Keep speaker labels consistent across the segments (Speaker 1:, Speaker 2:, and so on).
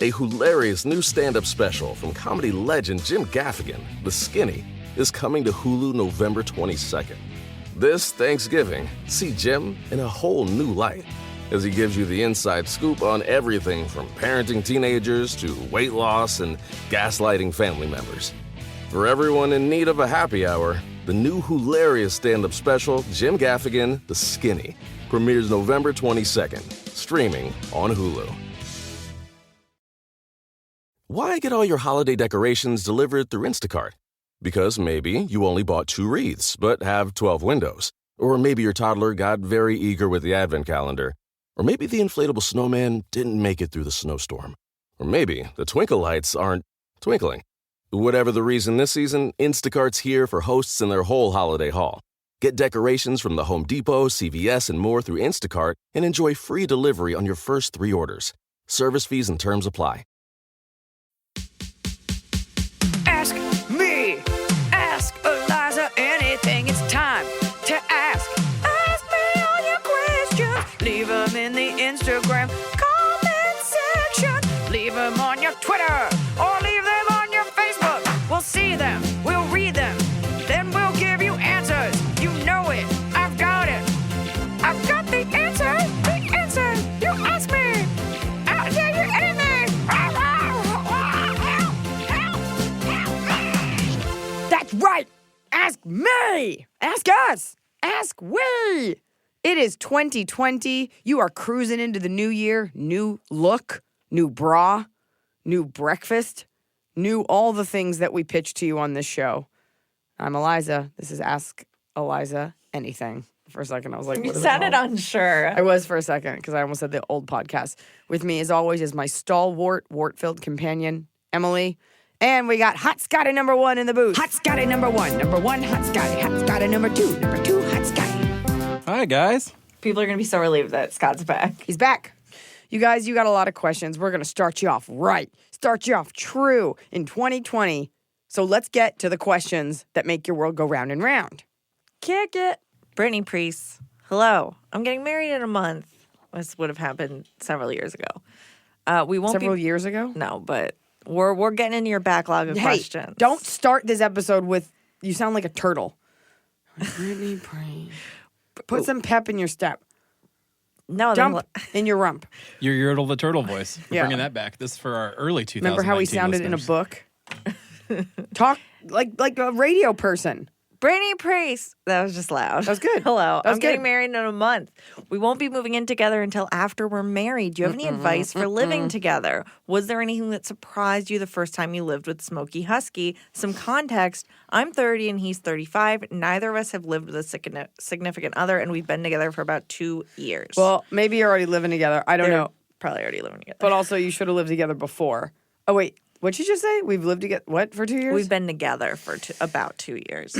Speaker 1: A hilarious new stand-up special from comedy legend Jim Gaffigan, The Skinny, is coming to Hulu November 22nd. This Thanksgiving, see Jim in a whole new light as he gives you the inside scoop on everything from parenting teenagers to weight loss and gaslighting family members. For everyone in need of a happy hour, the new hilarious stand-up special, Jim Gaffigan, The Skinny, premieres November 22nd, streaming on Hulu. Why get all your holiday decorations delivered through Instacart? Because maybe you only bought 2 wreaths, but have 12 windows. Or maybe your toddler got very eager with the advent calendar. Or maybe the inflatable snowman didn't make it through the snowstorm. Or maybe the twinkle lights aren't twinkling. Whatever the reason this season, Instacart's here for hosts and their whole holiday haul. Get decorations from the Home Depot, CVS, and more through Instacart and enjoy free delivery on your first 3 orders. Service fees and terms apply.
Speaker 2: Ask me, ask Iliza anything. It's time to ask. Ask me all your questions. Leave them in the Instagram comment section. Leave them on your Twitter or leave them on your Facebook. We'll see them, we'll read them, then we'll give you answers. You know it, I've got it. I've got the answer, the answer. You ask me, I'll tell you anything. That's right. Ask me. Ask us. Ask we. It is 2020. You are cruising into the new year. New look, new bra, new breakfast, new all the things that we pitch to you on this show. I'm Iliza. This is Ask Iliza Anything. For a second, I was like, what
Speaker 3: You
Speaker 2: is it
Speaker 3: sounded
Speaker 2: called?
Speaker 3: unsure.
Speaker 2: I was for a second because I almost said the old podcast. With me, as always, is my stalwart, wart-filled companion, Emily. And we got Hot Scotty number 1 in the booth. Hot Scotty number 1. Number 1, Hot Scotty. Hot Scotty number 2. Number 2, Hot Scotty.
Speaker 4: Hi, guys.
Speaker 3: People are going to be so relieved that Scott's back.
Speaker 2: He's back. You guys, you got a lot of questions. We're going to start you off right. Start you off true in 2020. So let's get to the questions that make your world go round and round.
Speaker 3: Kick it. Brittany Priest. Hello. I'm getting married in a month. This would have happened several years ago. We won't
Speaker 2: Several years ago?
Speaker 3: No, but we're getting into your backlog of questions.
Speaker 2: Don't start this episode with, you sound like a turtle. Brittany Priest. Put some pep in your step.
Speaker 3: No,
Speaker 2: Jump in your rump.
Speaker 4: Your Yertle the Turtle voice. We're
Speaker 2: Yeah.
Speaker 4: bringing that back. This is for our early 2019
Speaker 2: Remember how he sounded in a
Speaker 4: listeners.
Speaker 2: book? Talk like a radio person.
Speaker 3: Brittany Priest. That was just loud.
Speaker 2: That was good.
Speaker 3: Hello.
Speaker 2: That was
Speaker 3: I'm getting
Speaker 2: good.
Speaker 3: married in a month. We won't be moving in together until after we're married. Do you have any advice for living together? Was there anything that surprised you the first time you lived with Smokey Husky? Some context. I'm 30 and he's 35. Neither of us have lived with a significant other, and we've been together for about 2 years.
Speaker 2: Well, maybe you're already living together. I don't
Speaker 3: They're
Speaker 2: know.
Speaker 3: Probably already living together.
Speaker 2: But also, you should have lived together before. Oh, wait. What'd you just say? We've lived together, what, for 2 years?
Speaker 3: We've been together for about 2 years.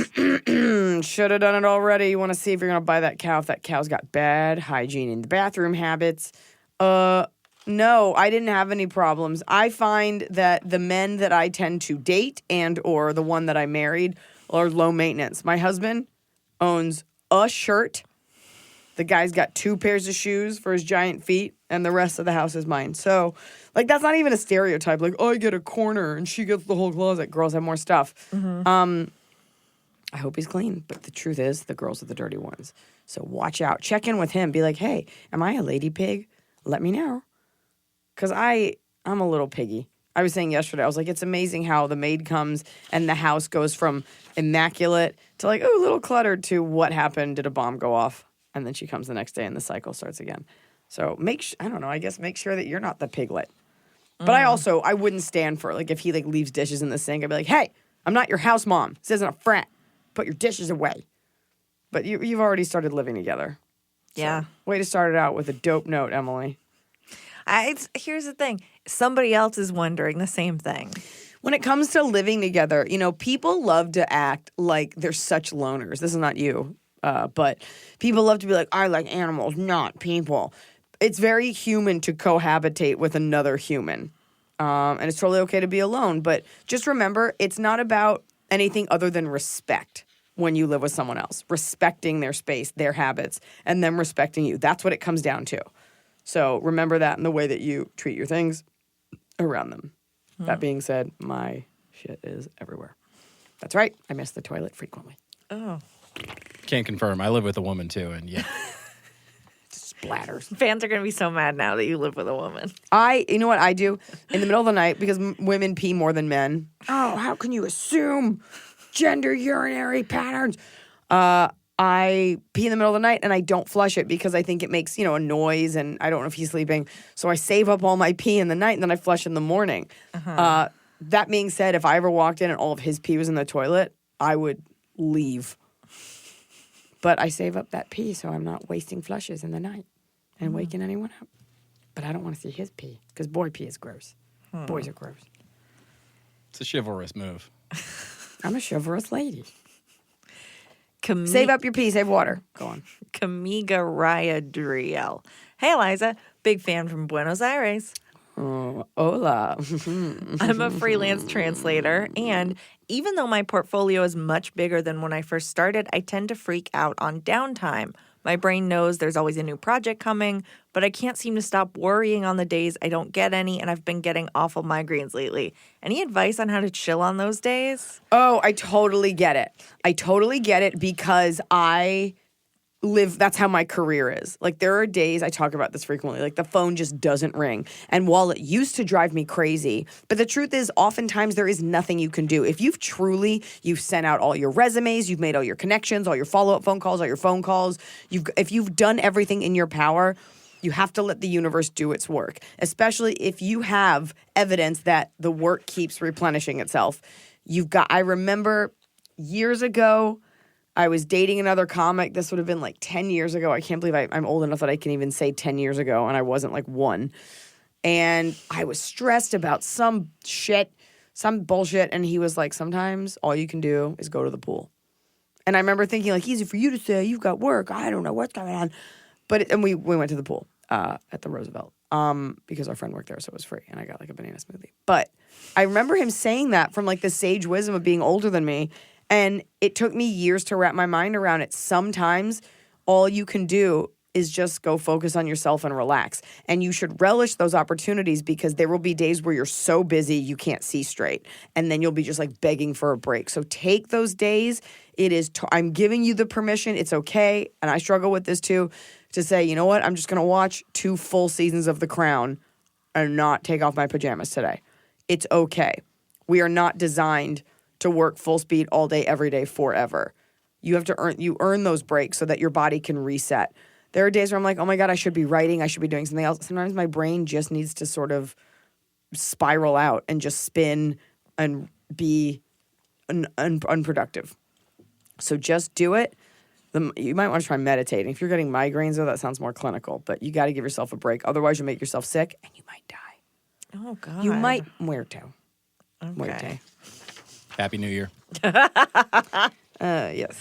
Speaker 2: Should have done it already. You want to see if you're going to buy that cow, if that cow's got bad hygiene in the bathroom habits. No, I didn't have any problems. I find that the men that I tend to date and or the one that I married are low maintenance. My husband owns a shirt. The guy's got 2 pairs of shoes for his giant feet, and the rest of the house is mine. So, like, that's not even a stereotype. Like, oh, I get a corner, and she gets the whole closet. Girls have more stuff. I hope he's clean, but the truth is, the girls are the dirty ones. So watch out. Check in with him. Be like, hey, am I a lady pig? Let me know. Because I'm a little piggy. I was saying yesterday, I was like, it's amazing how the maid comes and the house goes from immaculate to like, oh, a little cluttered to what happened? Did a bomb go off? And then she comes the next day and the cycle starts again. So I don't know, I guess make sure that you're not the piglet. But I wouldn't stand for it. Like if he like leaves dishes in the sink, I'd be like, hey, I'm not your house mom. This isn't a frat. Put your dishes away. But you've already started living together.
Speaker 3: Yeah.
Speaker 2: So, way to start it out with a dope note, Emily.
Speaker 3: Here's the thing. Somebody else is wondering the same thing.
Speaker 2: When it comes to living together, people love to act like they're such loners. This is not you, but people love to be like, I like animals, not people. It's very human to cohabitate with another human. And it's totally okay to be alone. But just remember, it's not about anything other than respect when you live with someone else. Respecting their space, their habits, and them respecting you. That's what it comes down to. So remember that in the way that you treat your things, around them. That being said, my shit is everywhere. That's right. I miss the toilet frequently.
Speaker 3: Oh.
Speaker 4: Can't confirm. I live with a woman too, and yeah.
Speaker 2: Splatters.
Speaker 3: Fans are going to be so mad now that you live with a woman.
Speaker 2: You know what I do in the middle of the night, because women pee more than men. Oh, how can you assume gender urinary patterns? I pee in the middle of the night and I don't flush it because I think it makes, a noise and I don't know if he's sleeping. So I save up all my pee in the night and then I flush in the morning. That being said, if I ever walked in and all of his pee was in the toilet, I would leave. But I save up that pee so I'm not wasting flushes in the night and waking anyone up. But I don't want to see his pee because boy pee is gross. Boys are gross.
Speaker 4: It's a chivalrous move.
Speaker 2: I'm a chivalrous lady. Save up your pee, save water. Go on.
Speaker 3: Kamiga Rayadriel. Hey, Eliza. Big fan from Buenos Aires.
Speaker 2: Oh, hola.
Speaker 3: I'm a freelance translator, and even though my portfolio is much bigger than when I first started, I tend to freak out on downtime. My brain knows there's always a new project coming, but I can't seem to stop worrying on the days I don't get any, and I've been getting awful migraines lately. Any advice on how to chill on those days?
Speaker 2: Oh, I totally get it. I totally get it because that's how my career is. Like, there are days, I talk about this frequently, like the phone just doesn't ring. And while it used to drive me crazy, but the truth is oftentimes there is nothing you can do. If you've sent out all your resumes, you've made all your connections, all your follow-up phone calls, all your phone calls, if you've done everything in your power, you have to let the universe do its work, especially if you have evidence that the work keeps replenishing itself. I remember years ago, I was dating another comic. This would have been like 10 years ago. I can't believe I'm old enough that I can even say 10 years ago, and I wasn't like one. And I was stressed about some bullshit, and he was like, sometimes all you can do is go to the pool. And I remember thinking, like, easy for you to say, you've got work. I don't know what's going on. And we went to the pool at the Roosevelt because our friend worked there, so it was free, and I got like a banana smoothie. But I remember him saying that from like the sage wisdom of being older than me. And it took me years to wrap my mind around it. Sometimes all you can do is just go focus on yourself and relax. And you should relish those opportunities because there will be days where you're so busy you can't see straight. And then you'll be just like begging for a break. So take those days. I'm giving you the permission. It's okay. And I struggle with this too, to say, you know what? I'm just going to watch 2 full seasons of The Crown and not take off my pajamas today. It's okay. We are not designed to work full speed all day, every day, forever. You have to earn those breaks so that your body can reset. There are days where I'm like, oh my God, I should be writing, I should be doing something else. Sometimes my brain just needs to sort of spiral out and just spin and be unproductive. So just do it. You might want to try meditating. If you're getting migraines, though, that sounds more clinical, but you got to give yourself a break. Otherwise, you'll make yourself sick and you might die.
Speaker 3: Oh, God.
Speaker 2: You might. Muerto.
Speaker 3: Okay.
Speaker 2: Muerte.
Speaker 4: Happy New Year.
Speaker 2: Yes.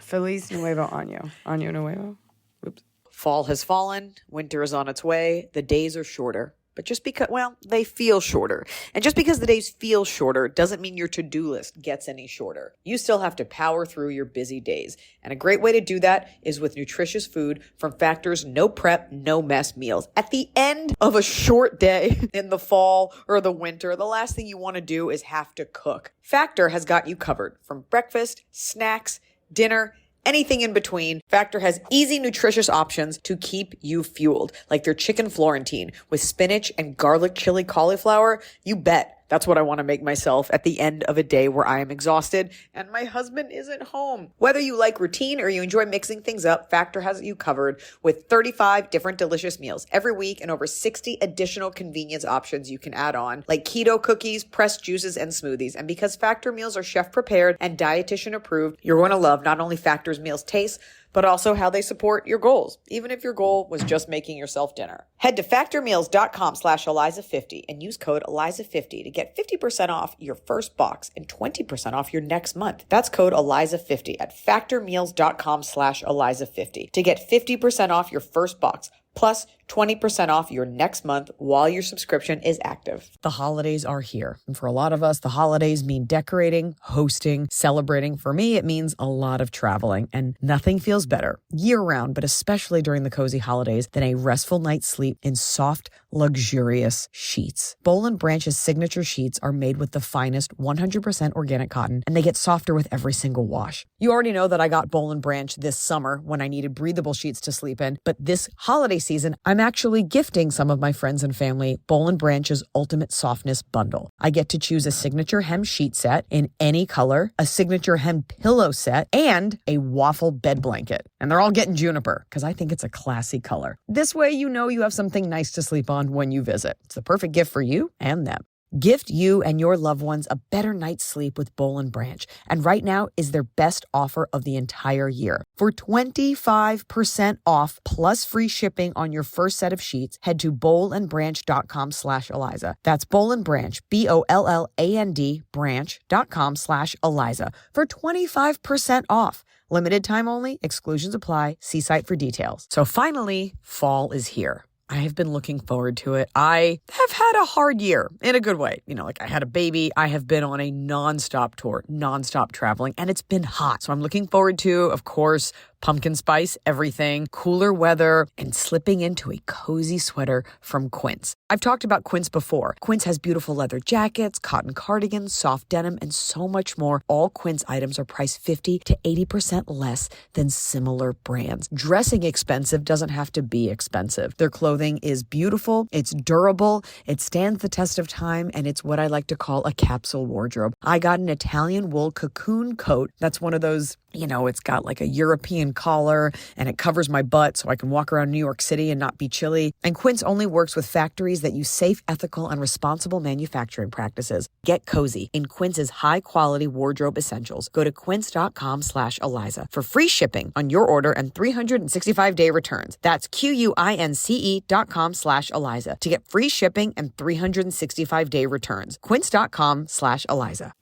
Speaker 2: Feliz Nuevo Año. Año Nuevo. Oops.
Speaker 5: Fall has fallen. Winter is on its way. The days are shorter. But just because, they feel shorter. And just because the days feel shorter doesn't mean your to-do list gets any shorter. You still have to power through your busy days. And a great way to do that is with nutritious food from Factor's no prep, no mess meals. At the end of a short day in the fall or the winter, the last thing you want to do is have to cook. Factor has got you covered from breakfast, snacks, dinner, anything in between. Factor has easy, nutritious options to keep you fueled, like their chicken Florentine with spinach and garlic chili cauliflower. You bet. That's what I want to make myself at the end of a day where I am exhausted and my husband isn't home. Whether you like routine or you enjoy mixing things up, Factor has you covered with 35 different delicious meals every week and over 60 additional convenience options you can add on, like keto cookies, pressed juices, and smoothies. And because Factor meals are chef prepared and dietitian approved, you're going to love not only Factor's meals taste, but also how they support your goals, even if your goal was just making yourself dinner. Head to factormeals.com/Eliza50 and use code Eliza50 to get 50% off your first box and 20% off your next month. That's code Eliza50 at factormeals.com/Eliza50 to get 50% off your first box plus 20% off your next month while your subscription is active.
Speaker 2: The holidays are here. And for a lot of us, the holidays mean decorating, hosting, celebrating. For me, it means a lot of traveling. And nothing feels better year-round, but especially during the cozy holidays, than a restful night's sleep in soft,
Speaker 5: luxurious sheets. Boll & Branch's signature sheets are made with the finest 100% organic cotton, and they get softer with every single wash. You already know that I got Boll & Branch this summer when I needed breathable sheets to sleep in, but this holiday season, I'm actually gifting some of my friends and family Boll & Branch's Ultimate Softness Bundle. I get to choose a signature hem sheet set in any color, a signature hem pillow set, and a waffle bed blanket. And they're all getting juniper because I think it's a classy color. This way you know you have something nice to sleep on when you visit. It's the perfect gift for you and them. Gift you and your loved ones a better night's sleep with Boll & Branch. And right now is their best offer of the entire year. For 25% off plus free shipping on your first set of sheets, head to bollandbranch.com/Eliza. That's Boll & Branch, BOLLAND branch.com/Eliza for 25% off. Limited time only, exclusions apply. See site for details. So finally, fall is here. I have been looking forward to it. I have had a hard year in a good way. You know, like I had a baby. I have been on a nonstop tour, nonstop traveling, and it's been hot. So I'm looking forward to, of course, pumpkin spice, everything, cooler weather, and slipping into a cozy sweater from Quince. I've talked about Quince before. Quince has beautiful leather jackets, cotton cardigans, soft denim, and so much more. All Quince items are priced 50 to 80% less than similar brands. Dressing expensive doesn't have to be expensive. Their clothing is beautiful, it's durable, it stands the test of time, and it's what I like to call a capsule wardrobe. I got an Italian wool cocoon coat. That's one of those, you know, it's got like a European collar and it covers my butt so I can walk around New York City and not be chilly. And Quince only works with factories that use safe, ethical, and responsible manufacturing practices. Get cozy in Quince's high-quality wardrobe essentials. Go to quince.com/Eliza for free shipping on your order and 365-day returns. That's QUINCE.com/Eliza to get free shipping and 365-day returns. Quince.com/Eliza.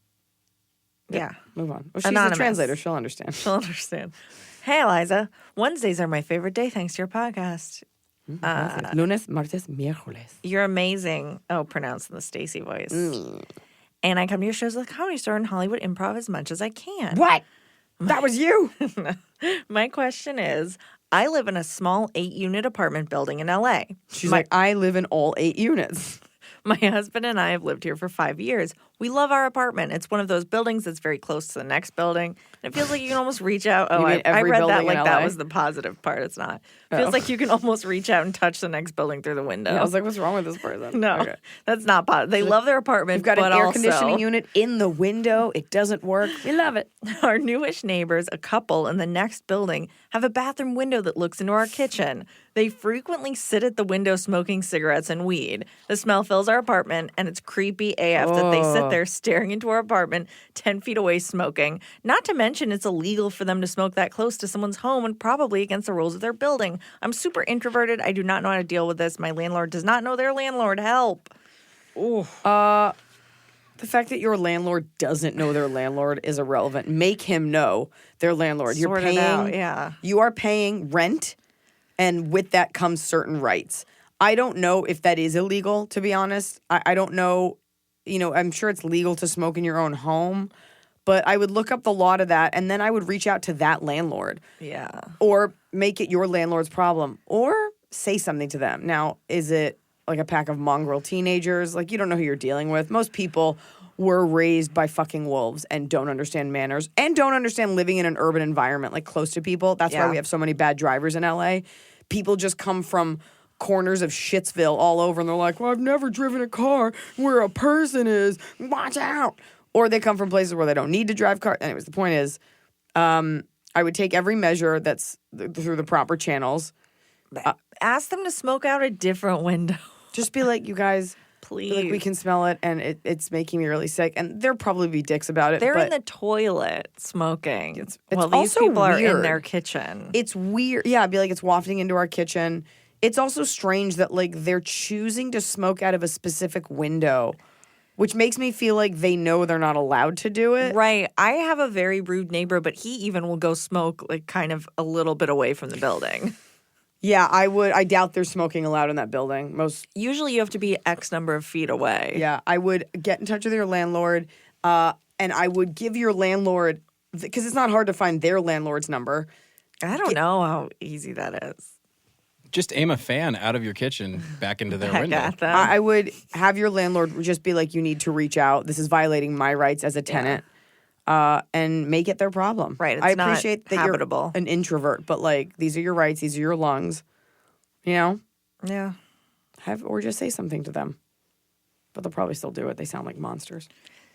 Speaker 3: Yeah.
Speaker 2: Move on. Well, she's
Speaker 3: Anonymous.
Speaker 2: a translator. She'll understand.
Speaker 3: She'll understand. Hey, Eliza. Wednesdays are my favorite day thanks to your podcast.
Speaker 2: Lunes, martes, miércoles.
Speaker 3: You're amazing. Oh, pronounced in the Stacey voice. And I come to your shows at the Comedy Store and Hollywood Improv as much as I can.
Speaker 2: What? That was you?
Speaker 3: My question is, I live in a small 8-unit apartment building in LA.
Speaker 2: She's like, I live in all 8 units.
Speaker 3: My husband and I have lived here for 5 years. We love our apartment. It's one of those buildings that's very close to the next building. It feels like you can almost reach out. Oh,
Speaker 2: mean
Speaker 3: I
Speaker 2: every
Speaker 3: read that
Speaker 2: building
Speaker 3: like
Speaker 2: in
Speaker 3: that
Speaker 2: LA?
Speaker 3: was the positive part. It's not. It feels like you can almost reach out and touch the next building through the window.
Speaker 2: I was like, what's wrong with this person?
Speaker 3: No,
Speaker 2: Okay.
Speaker 3: that's not positive. They love their apartment.
Speaker 2: We've got
Speaker 3: but
Speaker 2: an air
Speaker 3: also,
Speaker 2: conditioning unit in the window. It doesn't work. We love it.
Speaker 3: Our newish neighbors, a couple in the next building, have a bathroom window that looks into our kitchen. They frequently sit at the window smoking cigarettes and weed. The smell fills our apartment, and it's creepy AF that they sit there staring into our apartment 10 feet away smoking. Not to mention it's illegal for them to smoke that close to someone's home and probably against the rules of their building. I'm super introverted. I do not know how to deal with this. My landlord does not know their landlord. Help.
Speaker 2: The fact that your landlord doesn't know their landlord is irrelevant. Make him know their landlord. You're
Speaker 3: Sort it
Speaker 2: paying,
Speaker 3: out, yeah.
Speaker 2: You are paying rent, and with that comes certain rights. I don't know if that is illegal, to be honest. I don't know. You know, I'm sure it's legal to smoke in your own home, but I would look up the law to that, and then I would reach out to that landlord.
Speaker 3: Yeah.
Speaker 2: Or make it your landlord's problem, or say something to them. Now, is it like a pack of mongrel teenagers? Like, you don't know who you're dealing with. Most people were raised by fucking wolves and don't understand manners and don't understand living in an urban environment, like close to people. That's why
Speaker 3: Yeah.
Speaker 2: we have so many bad drivers in LA. People just come from corners of Shitsville all over, and they're like, well, I've never driven a car where a person is. Watch out. Or they come from places where they don't need to drive cars. Anyways, the point is, I would take every measure that's through the proper channels.
Speaker 3: Ask them to smoke out a different window.
Speaker 2: Just be like, you guys,
Speaker 3: Please.
Speaker 2: like, we can smell it, and it's making me really sick. And they'll probably be dicks about it.
Speaker 3: They're
Speaker 2: but
Speaker 3: in the toilet smoking.
Speaker 2: It's
Speaker 3: well, these
Speaker 2: also
Speaker 3: people are in
Speaker 2: weird.
Speaker 3: their kitchen.
Speaker 2: It's weird. Yeah, I'd be like, it's wafting into our kitchen. It's also strange that, like, they're choosing to smoke out of a specific window, which makes me feel like they know they're not allowed to do it.
Speaker 3: Right. I have a very rude neighbor, but he even will go smoke, like, kind of a little bit away from the building.
Speaker 2: Yeah, I doubt they're smoking allowed in that building.
Speaker 3: Usually you have to be X number of feet away.
Speaker 2: Yeah, I would get in touch with your landlord, and I would give your landlord, because it's not hard to find their landlord's number.
Speaker 3: I don't know how easy that is.
Speaker 4: Just aim a fan out of your kitchen back into their
Speaker 3: I
Speaker 4: window.
Speaker 3: got them.
Speaker 2: I would have your landlord just be like, you need to reach out. This is violating my rights as a tenant. And make it their problem.
Speaker 3: Right, it's
Speaker 2: I
Speaker 3: not
Speaker 2: appreciate that
Speaker 3: habitable.
Speaker 2: you're an introvert, but like these are your rights, these are your lungs. You know?
Speaker 3: Yeah.
Speaker 2: Or just say something to them. But they'll probably still do it. They sound like monsters.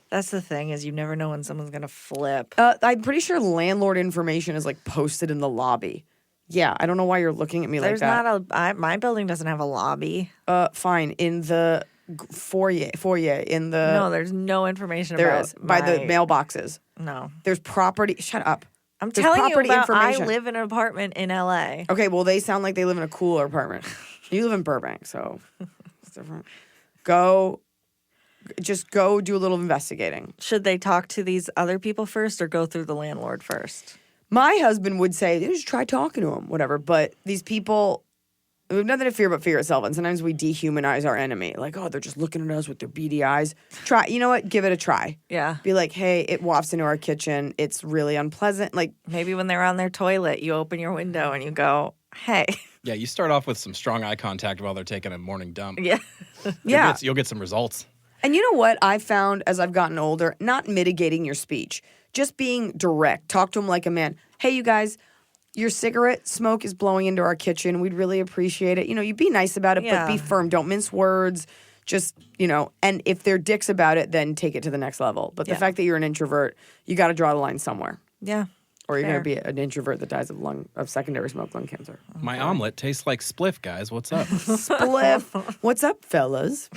Speaker 3: That's the thing is you never know when someone's going to flip.
Speaker 2: I'm pretty sure landlord information is like posted in the lobby. Yeah, I don't know why you're looking at me
Speaker 3: There's
Speaker 2: like that.
Speaker 3: not my building doesn't have a lobby.
Speaker 2: Fine. In the foyer in the...
Speaker 3: No, there's no information
Speaker 2: there
Speaker 3: about
Speaker 2: is. By the
Speaker 3: my-
Speaker 2: mailboxes.
Speaker 3: No.
Speaker 2: There's property... Shut up.
Speaker 3: I'm
Speaker 2: There's
Speaker 3: telling you
Speaker 2: property
Speaker 3: about I
Speaker 2: information.
Speaker 3: live in an apartment in LA.
Speaker 2: Okay, well, they sound like they live in a cooler apartment. You live in Burbank, so it's different. Just go do a little investigating.
Speaker 3: Should they talk to these other people first or go through the landlord first?
Speaker 2: My husband would say, just try talking to him, whatever. But these people, we have nothing to fear but fear itself. And sometimes we dehumanize our enemy. Like, oh, they're just looking at us with their beady eyes. Try, you know what? Give it a try.
Speaker 3: Yeah.
Speaker 2: Be like, hey, it wafts into our kitchen. It's really unpleasant. Like,
Speaker 3: Maybe when they're on their toilet, you open your window and you go, hey.
Speaker 4: Yeah, you start off with some strong eye contact while they're taking a morning dump.
Speaker 3: Yeah.
Speaker 2: yeah.
Speaker 4: You'll get some results.
Speaker 2: And you know what I found as I've gotten older? Not mitigating your speech, just being direct. Talk to them like a man. Hey, you guys, your cigarette smoke is blowing into our kitchen. We'd really appreciate it. You know, you be nice about it,
Speaker 3: Yeah.
Speaker 2: but be firm. Don't mince words. Just, you know, and if they're dicks about it, then take it to the next level. But the
Speaker 3: Yeah.
Speaker 2: fact that you're an introvert, you got to draw the line somewhere.
Speaker 3: Yeah.
Speaker 2: Or you're going
Speaker 3: Fair.
Speaker 2: to be an introvert that dies of secondary smoke lung cancer.
Speaker 4: My omelet tastes like spliff, guys. What's up?
Speaker 2: Spliff. What's up, fellas?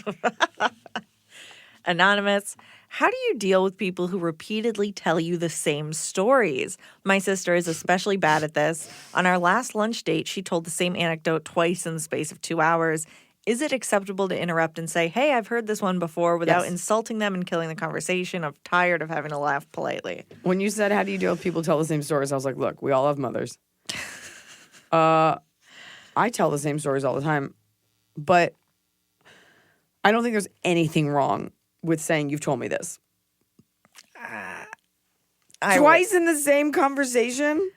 Speaker 3: Anonymous, how do you deal with people who repeatedly tell you the same stories? My sister is especially bad at this. On our last lunch date, she told the same anecdote twice in the space of 2 hours. Is it acceptable to interrupt and say, hey, I've heard this one before without
Speaker 2: Yes.
Speaker 3: insulting them and killing the conversation? I'm tired of having to laugh politely.
Speaker 2: When you said, how do you deal with people who tell the same stories? I was like, look, we all have mothers. I tell the same stories all the time. But I don't think there's anything wrong with saying you've told me this. Twice in the same conversation?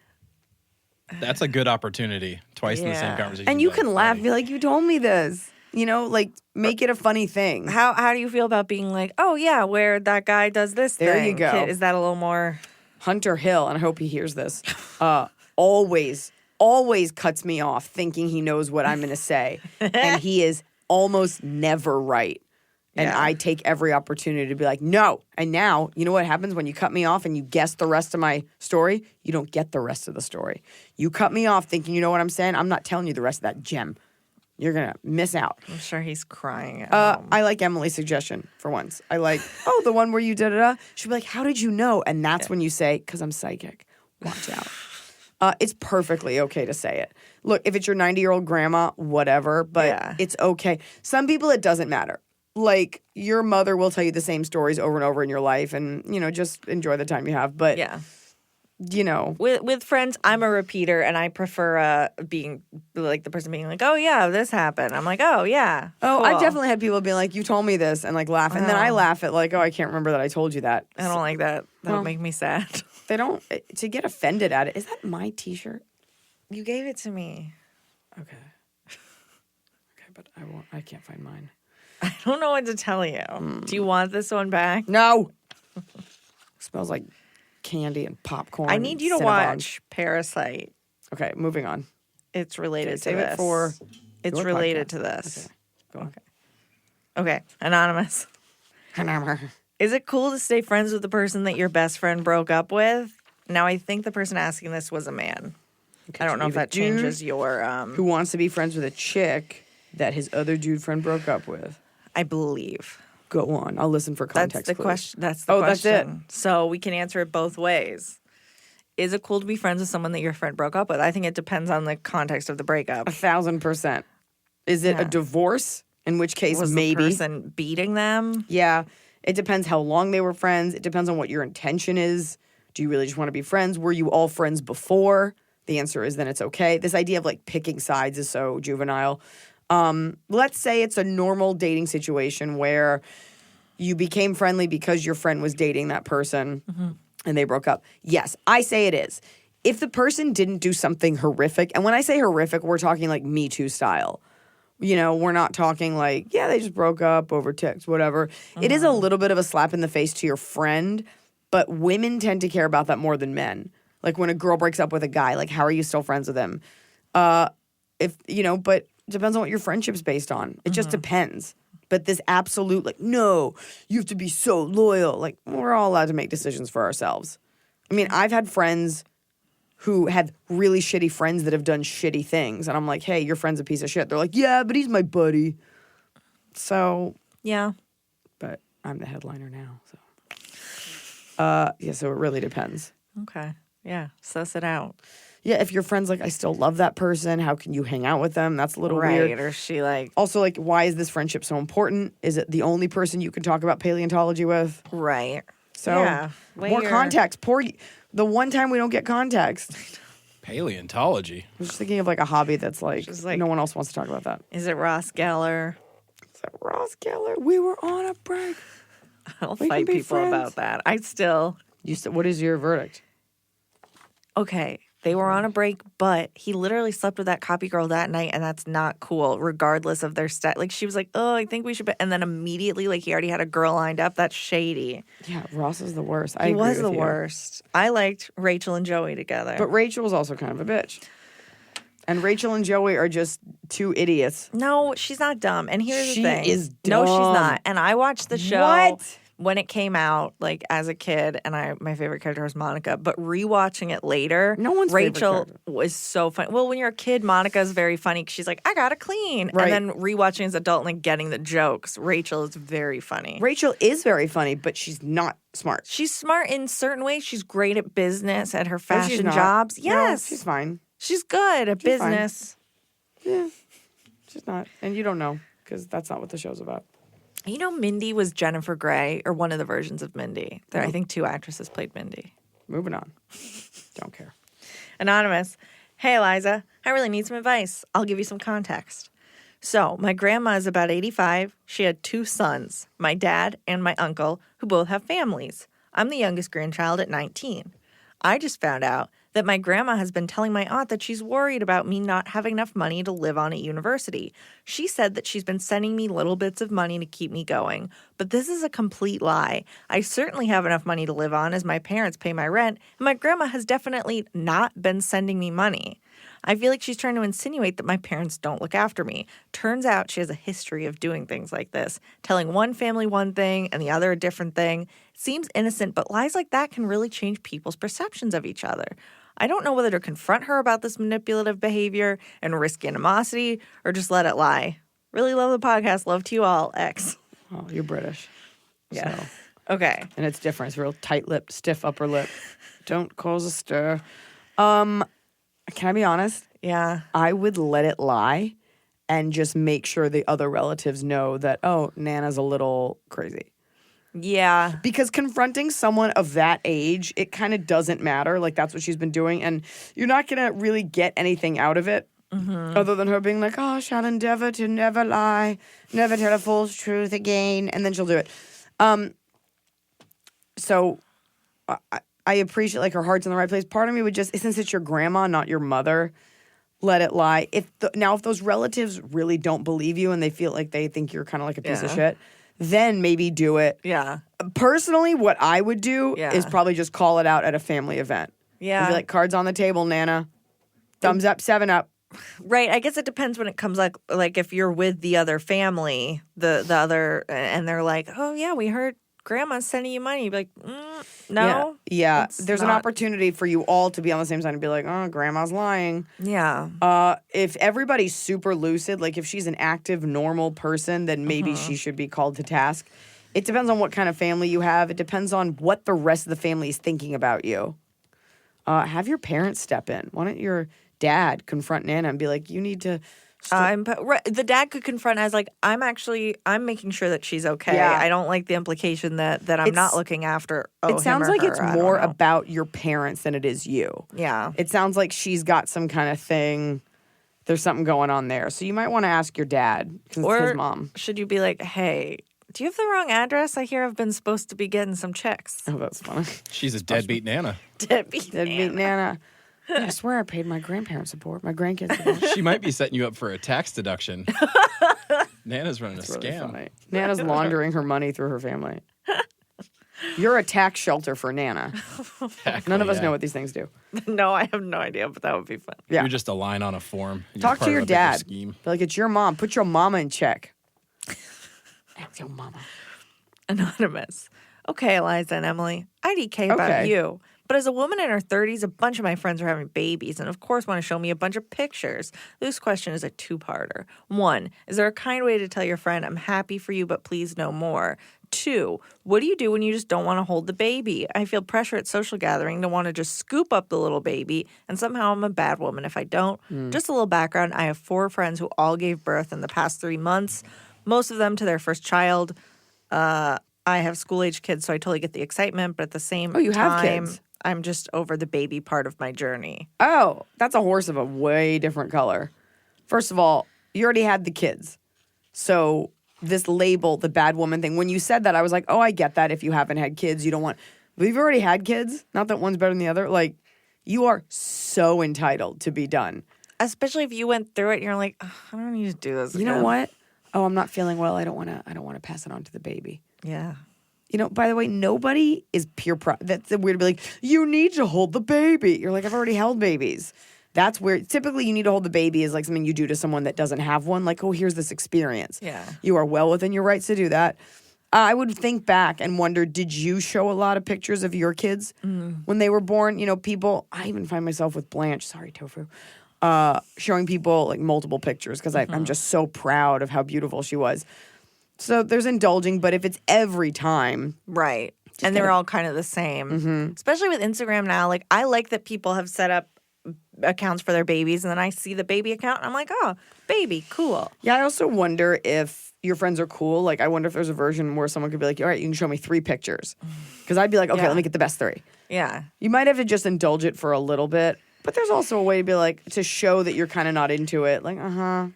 Speaker 4: That's a good opportunity. Twice in the same
Speaker 3: Yeah.
Speaker 4: conversation.
Speaker 2: And you
Speaker 4: That's
Speaker 2: can laugh,
Speaker 4: funny.
Speaker 2: be like, you told me this. You know, like, make it a funny thing.
Speaker 3: How do you feel about being like, oh, yeah, where that guy does this
Speaker 2: There
Speaker 3: thing?
Speaker 2: you go.
Speaker 3: Is that a little more...
Speaker 2: Hunter Hill, and I hope he hears this, always cuts me off thinking he knows what I'm going to say. And he is almost never right. And
Speaker 3: Yeah.
Speaker 2: I take every opportunity to be like, no. And now, you know what happens when you cut me off and you guess the rest of my story? You don't get the rest of the story. You cut me off thinking you know what I'm saying. I'm not telling you the rest of that gem. You're going to miss out.
Speaker 3: I'm sure he's crying at home.
Speaker 2: I like Emily's suggestion for once. I like, oh, the one where you da-da-da. She'll be like, how did you know? And that's when you say, because I'm psychic. Watch out. It's perfectly okay to say it. Look, if it's your 90-year-old grandma, whatever, but
Speaker 3: Yeah.
Speaker 2: it's okay. Some people, it doesn't matter. Like, your mother will tell you the same stories over and over in your life, and, you know, just enjoy the time you have. But,
Speaker 3: Yeah.
Speaker 2: you know,
Speaker 3: With friends, I'm a repeater, and I prefer being like the person being like, "Oh yeah, this happened." I'm like, "Oh yeah."
Speaker 2: oh, I've
Speaker 3: cool."
Speaker 2: definitely had people being like, you told me this, and like laugh. And then I laugh at like, oh, I can't remember that I told you that.
Speaker 3: I don't like that. That'll
Speaker 2: Well.
Speaker 3: make me sad.
Speaker 2: They don't, to get offended at it. Is that my t-shirt?
Speaker 3: You gave it to me.
Speaker 2: Okay. Okay, but I can't find mine.
Speaker 3: I don't know what to tell you. Do you want this one back?
Speaker 2: No. Smells like candy and popcorn.
Speaker 3: I need you to
Speaker 2: Cinnabon.
Speaker 3: watch Parasite.
Speaker 2: Okay, moving on.
Speaker 3: It's related to
Speaker 2: Save
Speaker 3: this.
Speaker 2: it for
Speaker 3: It's
Speaker 2: your
Speaker 3: related
Speaker 2: podcast.
Speaker 3: to this.
Speaker 2: Go on.
Speaker 3: Okay, anonymous. Is it cool to stay friends with the person that your best friend broke up with? Now, I think the person asking this was a man. I don't know if
Speaker 2: leave a
Speaker 3: that
Speaker 2: dude
Speaker 3: changes your.
Speaker 2: Who wants to be friends with a chick that his other dude friend broke up with?
Speaker 3: I believe.
Speaker 2: Go on. I'll listen for context.
Speaker 3: That's the
Speaker 2: clues.
Speaker 3: question. That's the
Speaker 2: Oh, that's
Speaker 3: question.
Speaker 2: it.
Speaker 3: So we can answer it both ways. Is it cool to be friends with someone that your friend broke up with? I think it depends on the context of the breakup.
Speaker 2: 1,000%. Is it a
Speaker 3: Yeah.
Speaker 2: divorce? In which case,
Speaker 3: Was
Speaker 2: maybe.
Speaker 3: the person beating them?
Speaker 2: Yeah. It depends how long they were friends. It depends on what your intention is. Do you really just want to be friends? Were you all friends before? The answer is then it's okay. This idea of like picking sides is so juvenile. Let's say it's a normal dating situation where you became friendly because your friend was dating that person and they broke up. Yes, I say it is. if the person didn't do something horrific, and when I say horrific, we're talking like Me Too style. We're not talking like, yeah, they just broke up over text, whatever. It is a little bit of a slap in the face to your friend, but women tend to care about that more than men. Like when a girl breaks up with a guy, like how are you still friends with him? But it depends on what your friendship's based on. It just depends. But this absolute, like, no, you have to be so loyal. Like, we're all allowed to make decisions for ourselves. I mean, I've had friends who have really shitty friends that have done shitty things. And I'm like, hey, your friend's a piece of shit. They're like, yeah, but he's my buddy. So.
Speaker 3: Yeah.
Speaker 2: But I'm the headliner now. So. So it really depends.
Speaker 3: Okay. Yeah. Suss it out.
Speaker 2: Yeah, if your friend's like, I still love that person, how can you hang out with them? That's a little weird.
Speaker 3: Or she like...
Speaker 2: Also, like, why is this friendship so important? Is it the only person you can talk about paleontology with?
Speaker 3: Right.
Speaker 2: So,
Speaker 3: yeah.
Speaker 2: more context. The one time we don't get context.
Speaker 4: Paleontology.
Speaker 2: I was just thinking of like a hobby that's like, no one else wants to talk about that.
Speaker 3: Is it Ross Geller?
Speaker 2: Is it Ross Geller? We were on a break.
Speaker 3: I'll fight people about that.
Speaker 2: What is your verdict?
Speaker 3: Okay. They were on a break, but he literally slept with that copy girl that night, and that's not cool, regardless of their Like, she was like, oh, I think we should and then immediately, like, he already had a girl lined up. That's shady.
Speaker 2: Yeah, Ross is the worst.
Speaker 3: He was the worst. I liked Rachel and Joey together.
Speaker 2: But Rachel was also kind of a bitch. And Rachel and Joey are just two idiots.
Speaker 3: No, she's not dumb. And here's the thing.
Speaker 2: She is dumb.
Speaker 3: No, she's not. And I watched the show.
Speaker 2: What?
Speaker 3: When it came out, like as a kid, and my favorite character was Monica, but rewatching it later,
Speaker 2: no one's
Speaker 3: Rachel was so funny. Well, when you're a kid, Monica is very funny because she's like, I gotta clean.
Speaker 2: Right.
Speaker 3: And then rewatching as an adult and like getting the jokes, Rachel is very funny.
Speaker 2: Rachel is very funny, but she's not smart.
Speaker 3: She's smart in certain ways. She's great at business, at her
Speaker 2: No, she's
Speaker 3: fashion
Speaker 2: not.
Speaker 3: jobs.
Speaker 2: No,
Speaker 3: Yes.
Speaker 2: she's fine.
Speaker 3: She's good at business.
Speaker 2: Yeah, she's not. And you don't know because that's not what the show's about.
Speaker 3: You know, Mindy was Jennifer Grey, or one of the versions of Mindy. I think 2 actresses played Mindy.
Speaker 2: Moving on. Don't care.
Speaker 3: Anonymous. Hey, Eliza. I really need some advice. I'll give you some context. So, my grandma is about 85. She had 2 sons, my dad and my uncle, who both have families. I'm the youngest grandchild at 19. I just found out that my grandma has been telling my aunt that she's worried about me not having enough money to live on at university. She said that she's been sending me little bits of money to keep me going, but this is a complete lie. I certainly have enough money to live on as my parents pay my rent, and my grandma has definitely not been sending me money. I feel like she's trying to insinuate that my parents don't look after me. Turns out she has a history of doing things like this, telling one family one thing and the other a different thing. It seems innocent, but lies like that can really change people's perceptions of each other. I don't know whether to confront her about this manipulative behavior and risk animosity or just let it lie. Really love the podcast. Love to you all, X.
Speaker 2: Oh, you're British.
Speaker 3: Yeah.
Speaker 2: So.
Speaker 3: Okay.
Speaker 2: And it's different. It's real tight-lipped, stiff upper lip. Don't cause a stir. Can I be honest?
Speaker 3: Yeah.
Speaker 2: I would let it lie and just make sure the other relatives know that, oh, Nana's a little crazy.
Speaker 3: Yeah.
Speaker 2: Because confronting someone of that age, it kind of doesn't matter. Like, that's what she's been doing. And you're not going to really get anything out of it other than her being like, oh, I shall endeavor to never lie, never tell a false truth again. And then she'll do it. So I appreciate, like, her heart's in the right place. Part of me would just, since it's your grandma, not your mother, let it lie. If those relatives really don't believe you and they feel like they think you're kind of like a piece of shit, then maybe do it.
Speaker 3: Yeah.
Speaker 2: Personally, what I would do is probably just call it out at a family event.
Speaker 3: Yeah.
Speaker 2: And be like, cards on the table, Nana. Thumbs up, 7 up.
Speaker 3: Right. I guess it depends when it comes like if you're with the other family, the other, and they're like, oh, yeah, we heard grandma's sending you money. You'd be like, no.
Speaker 2: Yeah. There's an opportunity for you all to be on the same side and be like, oh, grandma's lying.
Speaker 3: Yeah.
Speaker 2: If everybody's super lucid, like if she's an active, normal person, then maybe she should be called to task. It depends on what kind of family you have. It depends on what the rest of the family is thinking about you. Have your parents step in. Why don't your dad confront Nana and be like, you need to...
Speaker 3: The dad could confront as like, I'm making sure that she's okay.
Speaker 2: Yeah.
Speaker 3: I don't like the implication that I'm not looking after
Speaker 2: it sounds
Speaker 3: him or
Speaker 2: like
Speaker 3: her.
Speaker 2: it's
Speaker 3: I don't
Speaker 2: more
Speaker 3: know.
Speaker 2: about your parents than it is you.
Speaker 3: Yeah.
Speaker 2: It sounds like she's got some kind of thing. There's something going on there. So you might want to ask your dad, because it's his mom.
Speaker 3: Should you be like, hey, do you have the wrong address? I hear I've been supposed to be getting some checks.
Speaker 2: Oh, that's funny.
Speaker 4: She's a deadbeat Nana.
Speaker 3: Deadbeat
Speaker 2: Nana. I swear I paid my grandparents' support, my grandkids' support.
Speaker 4: She might be setting you up for a tax deduction. Nana's running a
Speaker 2: Really
Speaker 4: scam.
Speaker 2: funny. Nana's laundering her money through her family. You're a tax shelter for Nana. None of us know what these things do.
Speaker 3: No, I have no idea, but that would be fun.
Speaker 2: Yeah.
Speaker 4: You're just a line on a form. You're
Speaker 2: Talk
Speaker 4: part
Speaker 2: to
Speaker 4: of
Speaker 2: your
Speaker 4: a bigger
Speaker 2: dad.
Speaker 4: scheme.
Speaker 2: Be like, it's your mom. Put your mama in check. That's your mama.
Speaker 3: Anonymous. Okay, Iliza and Emily. IDK about
Speaker 2: Okay.
Speaker 3: you. But as a woman in her 30s, a bunch of my friends are having babies and, of course, want to show me a bunch of pictures. This question is a two-parter. 1, is there a kind way to tell your friend, I'm happy for you, but please no more? 2, what do you do when you just don't want to hold the baby? I feel pressure at social gathering to want to just scoop up the little baby, and somehow I'm a bad woman if I don't. Just a little background. I have 4 friends who all gave birth in the past 3 months, most of them to their first child. I have school-age kids, so I totally get the excitement, but at the same
Speaker 2: Oh, you have
Speaker 3: time,
Speaker 2: kids.
Speaker 3: I'm just over the baby part of my journey.
Speaker 2: Oh, that's a horse of a way different color. First of all, you already had the kids. So this label, the bad woman thing, when you said that, I was like, oh, I get that. If you haven't had kids, you don't want. But you've already had kids. Not that one's better than the other. Like, you are so entitled to be done.
Speaker 3: Especially if you went through it and you're like, "Ugh, I don't need to do this
Speaker 2: You know
Speaker 3: again."
Speaker 2: what? Oh, I'm not feeling well. I don't want to pass it on to the baby.
Speaker 3: Yeah.
Speaker 2: You know, by the way, nobody is that's weird to be like, you need to hold the baby. You're like, I've already held babies. That's weird. Typically, you need to hold the baby is like something you do to someone that doesn't have one. Like, oh, here's this experience.
Speaker 3: Yeah.
Speaker 2: You are well within your rights to do that. I would think back and wonder, did you show a lot of pictures of your kids when they were born? You know, people, I even find myself with Blanche, sorry, Tofu, showing people like multiple pictures because I'm just so proud of how beautiful she was. So there's indulging, but if it's every time.
Speaker 3: Right. And they're all kind of the same. Especially with Instagram now. Like, I like that people have set up accounts for their babies, and then I see the baby account, and I'm like, oh, baby, cool.
Speaker 2: Yeah, I also wonder if your friends are cool. Like, I wonder if there's a version where someone could be like, all right, you can show me 3 pictures. Because I'd be like, okay,
Speaker 3: Yeah.
Speaker 2: let me get the best 3.
Speaker 3: Yeah.
Speaker 2: You might have to just indulge it for a little bit. But there's also a way to be like, to show that you're kind of not into it. Like,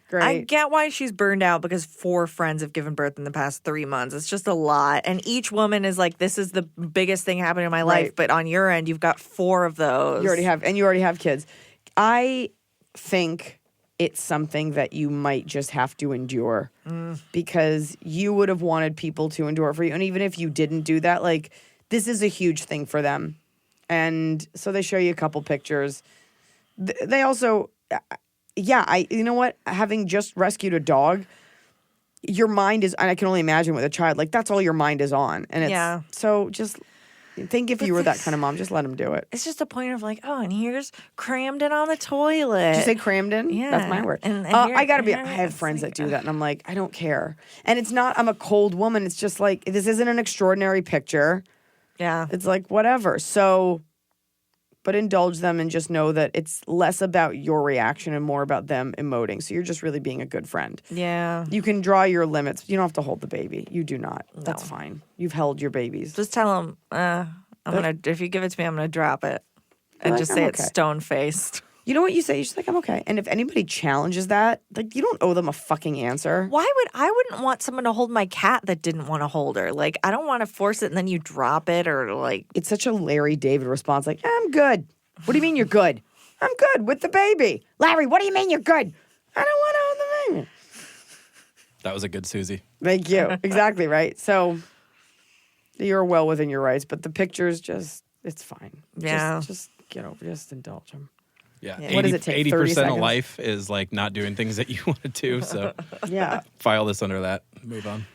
Speaker 2: great.
Speaker 3: I get why she's burned out because 4 friends have given birth in the past 3 months. It's just a lot. And each woman is like, this is the biggest thing happening in my life.
Speaker 2: Right.
Speaker 3: But on your end, you've got 4 of those.
Speaker 2: You already have kids. I think it's something that you might just have to endure because you would have wanted people to endure for you. And even if you didn't do that, like, this is a huge thing for them. And so they show you a couple pictures. They also, you know what? Having just rescued a dog, your mind is, and I can only imagine with a child, like, that's all your mind is on. And it's, so just think if you were that kind of mom, just let them do it.
Speaker 3: It's just a point of like, oh, and here's crammed in on the toilet.
Speaker 2: Did you say crammed in?
Speaker 3: Yeah.
Speaker 2: That's my word.
Speaker 3: And
Speaker 2: I gotta be,
Speaker 3: here
Speaker 2: I have
Speaker 3: it's
Speaker 2: friends
Speaker 3: like,
Speaker 2: that do that, and I'm like, I don't care. And it's not, I'm a cold woman. It's just like, this isn't an extraordinary picture.
Speaker 3: Yeah.
Speaker 2: It's like, whatever. So, but indulge them and just know that it's less about your reaction and more about them emoting. So you're just really being a good friend.
Speaker 3: Yeah.
Speaker 2: You can draw your limits. You don't have to hold the baby. You do not. That's fine. You've held your babies.
Speaker 3: Just tell them, if you give it to me, I'm gonna drop it, and
Speaker 2: like,
Speaker 3: just
Speaker 2: I'm
Speaker 3: say
Speaker 2: okay.
Speaker 3: it's stone faced.
Speaker 2: You know what you say? You're just like, I'm okay. And if anybody challenges that, like, you don't owe them a fucking answer.
Speaker 3: I wouldn't want someone to hold my cat that didn't want to hold her. Like, I don't want to force it and then you drop it or like.
Speaker 2: It's such a Larry David response. Like, I'm good. What do you mean you're good? I'm good with the baby. Larry, what do you mean you're good? I don't want to hold the baby.
Speaker 4: That was a good Susie.
Speaker 2: Thank you. Exactly right. So you're well within your rights, but the pictures it's fine.
Speaker 3: Yeah.
Speaker 2: Just get over. Just indulge them.
Speaker 4: Yeah.
Speaker 3: Yeah.
Speaker 2: What does it take, 30
Speaker 4: 80% of
Speaker 2: seconds?
Speaker 4: life is like not doing things that you want to do. So
Speaker 2: Yeah.
Speaker 4: file this under that. Move on.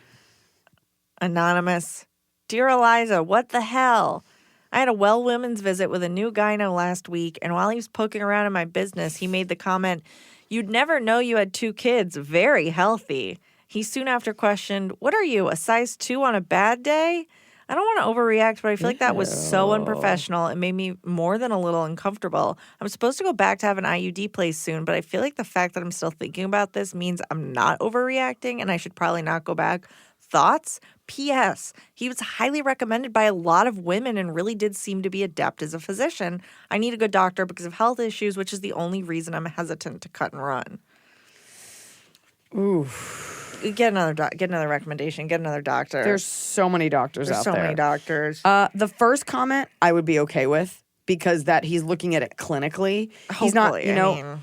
Speaker 3: Anonymous. Dear Iliza, what the hell? I had a well women's visit with a new gyno last week, and while he was poking around in my business, he made the comment, "You'd never know you had 2 kids. Very healthy." He soon after questioned, "What are you, a size 2 on a bad day?" I don't want to overreact, but I feel like that was so unprofessional. It made me more than a little uncomfortable. I'm supposed to go back to have an IUD placed soon, but I feel like the fact that I'm still thinking about this means I'm not overreacting and I should probably not go back. Thoughts? P.S. He was highly recommended by a lot of women and really did seem to be adept as a physician. I need a good doctor because of health issues, which is the only reason I'm hesitant to cut and run.
Speaker 2: Ooh.
Speaker 3: Get another recommendation. Get another doctor.
Speaker 2: There's so many doctors out
Speaker 3: so
Speaker 2: there.
Speaker 3: many doctors.
Speaker 2: The first comment I would be okay with because that he's looking at it clinically. He's not,
Speaker 3: Hopefully,
Speaker 2: you know.
Speaker 3: I mean,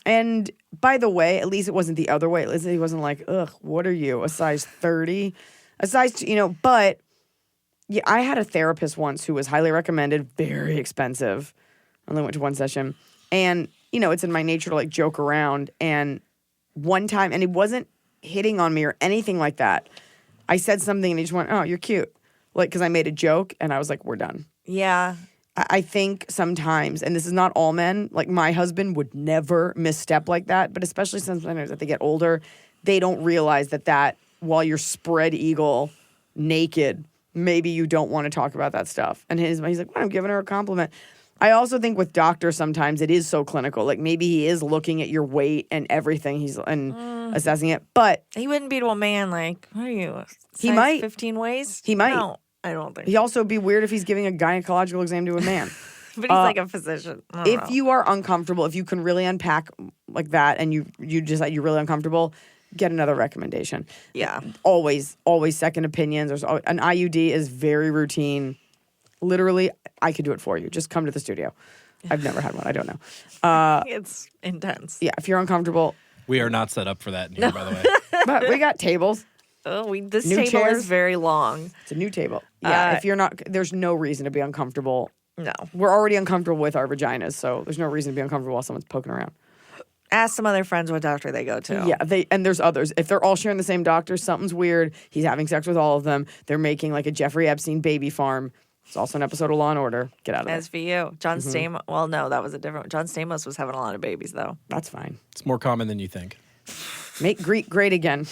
Speaker 2: And by the way, at least it wasn't the other way. At least he wasn't like, ugh, what are you, a size 30? A size, but yeah, I had a therapist once who was highly recommended, very expensive. I only went to one session. And, it's in my nature to like joke around. And one time, and he wasn't hitting on me or anything like that. I said something and he just went, oh, you're cute. Like, because I made a joke and I was like, we're done.
Speaker 3: yeah.
Speaker 2: I think sometimes, and this is not all men, like my husband would never misstep like that, but especially sometimes as they get older, they don't realize that while you're spread eagle naked, maybe you don't want to talk about that stuff. And he's like, well, I'm giving her a compliment. I also think with doctors sometimes it is so clinical. Like maybe he is looking at your weight and everything assessing it, but
Speaker 3: He wouldn't be to a man like, what are you?
Speaker 2: He
Speaker 3: size
Speaker 2: might.
Speaker 3: 15 waist?
Speaker 2: He might.
Speaker 3: No, I don't think
Speaker 2: he also be weird if he's giving a gynecological exam to a man.
Speaker 3: But he's like a physician. I don't
Speaker 2: If
Speaker 3: know.
Speaker 2: you are uncomfortable, if you can really unpack like that and you decide you're really uncomfortable, get another recommendation.
Speaker 3: Yeah.
Speaker 2: Always second opinions. There's an IUD is very routine. Literally, I could do it for you. Just come to the studio. I've never had one. I don't know.
Speaker 3: It's intense.
Speaker 2: Yeah, if you're uncomfortable,
Speaker 4: We are not set up for that in here, by the way.
Speaker 2: but we got tables.
Speaker 3: Oh, this
Speaker 2: New
Speaker 3: table
Speaker 2: chairs?
Speaker 3: is very long.
Speaker 2: It's a new table. Yeah, if you're not, there's no reason to be uncomfortable.
Speaker 3: No.
Speaker 2: We're already uncomfortable with our vaginas, so there's no reason to be uncomfortable while someone's poking around.
Speaker 3: Ask some other friends what doctor they go to.
Speaker 2: Yeah, and there's others. If they're all sharing the same doctor, something's weird. He's having sex with all of them. They're making like a Jeffrey Epstein baby farm. It's also an episode of Law and Order. Get out of there.
Speaker 3: SVU. John Stamos. Well, no, that was a different. John Stamos was having a lot of babies, though.
Speaker 2: That's fine.
Speaker 4: It's more common than you think.
Speaker 2: Make Greek great again.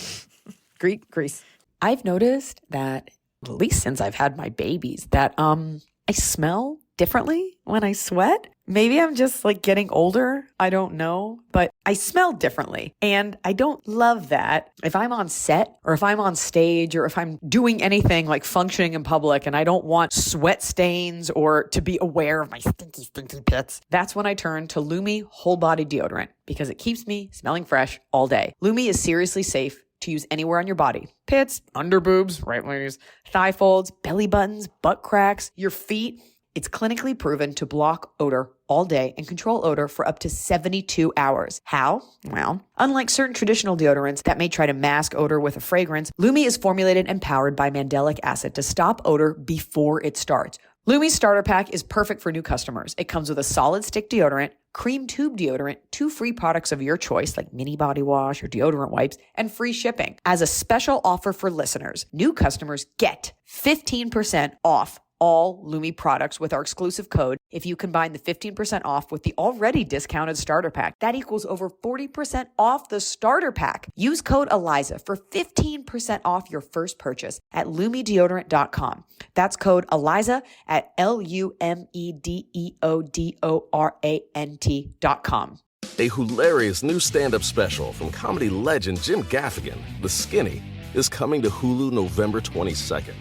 Speaker 2: Greece.
Speaker 5: I've noticed that, at least since I've had my babies, that I smell differently when I sweat. Maybe I'm just like getting older. I don't know, but I smell differently. And I don't love that. If I'm on set or if I'm on stage or if I'm doing anything like functioning in public and I don't want sweat stains or to be aware of my stinky, stinky pits, that's when I turn to Lumi whole body deodorant because it keeps me smelling fresh all day. Lumi is seriously safe to use anywhere on your body. Pits, under boobs, right ladies, thigh folds, belly buttons, butt cracks, your feet. It's clinically proven to block odor all day and control odor for up to 72 hours. How? Well, unlike certain traditional deodorants that may try to mask odor with a fragrance, Lumi is formulated and powered by mandelic acid to stop odor before it starts. Lumi's starter pack is perfect for new customers. It comes with a solid stick deodorant, cream tube deodorant, 2 free products of your choice like mini body wash or deodorant wipes, and free shipping. As a special offer for listeners, new customers get 15% off all Lumi products with our exclusive code. If you combine the 15% off with the already discounted starter pack, that equals over 40% off the starter pack. Use code Iliza for 15% off your first purchase at lumideodorant.com. That's code Iliza at LUMEDEODORANT.com.
Speaker 1: A hilarious new stand-up special from comedy legend Jim Gaffigan, The Skinny, is coming to Hulu November 22nd.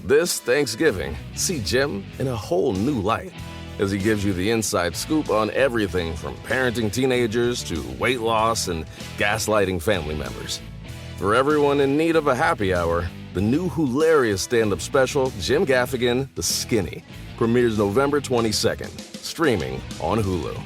Speaker 1: This Thanksgiving, see Jim in a whole new light as he gives you the inside scoop on everything from parenting teenagers to weight loss and gaslighting family members. For everyone in need of a happy hour, the new hilarious stand-up special, Jim Gaffigan, The Skinny, premieres November 22nd, streaming on Hulu.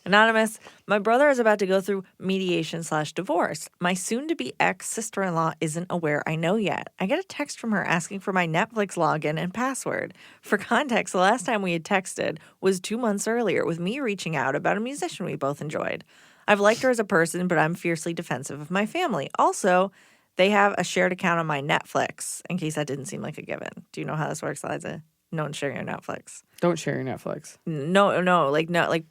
Speaker 3: Anonymous, my brother is about to go through mediation/divorce. My soon-to-be ex-sister-in-law isn't aware I know yet. I get a text from her asking for my Netflix login and password. For context, the last time we had texted was 2 months earlier with me reaching out about a musician we both enjoyed. I've liked her as a person, but I'm fiercely defensive of my family. Also, they have a shared account on my Netflix, in case that didn't seem like a given. Do you know how this works, Liza? No one's sharing your Netflix.
Speaker 2: Don't share your Netflix.
Speaker 3: No, like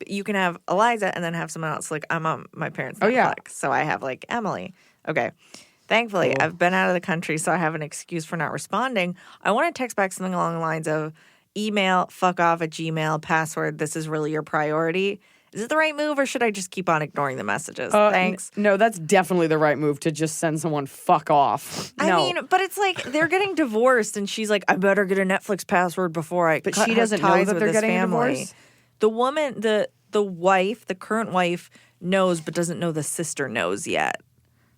Speaker 3: you can have Iliza and then have someone else. Like I'm on my parents' Netflix,
Speaker 2: Oh, yeah.
Speaker 3: so I have like Emily. Okay. Thankfully, I've been out of the country, so I have an excuse for not responding. I want to text back something along the lines of email, fuck off at Gmail, password, this is really your priority. Is it the right move or should I just keep on ignoring the messages? Thanks.
Speaker 2: No, that's definitely the right move to just send someone fuck off.
Speaker 3: I mean, but it's like they're getting divorced and she's like, I better get a Netflix password before I
Speaker 2: But
Speaker 3: cut
Speaker 2: she
Speaker 3: her
Speaker 2: doesn't know
Speaker 3: ties
Speaker 2: that
Speaker 3: with
Speaker 2: they're
Speaker 3: this
Speaker 2: getting a
Speaker 3: family.
Speaker 2: divorce?
Speaker 3: The woman, the wife, the current wife knows but doesn't know the sister knows yet.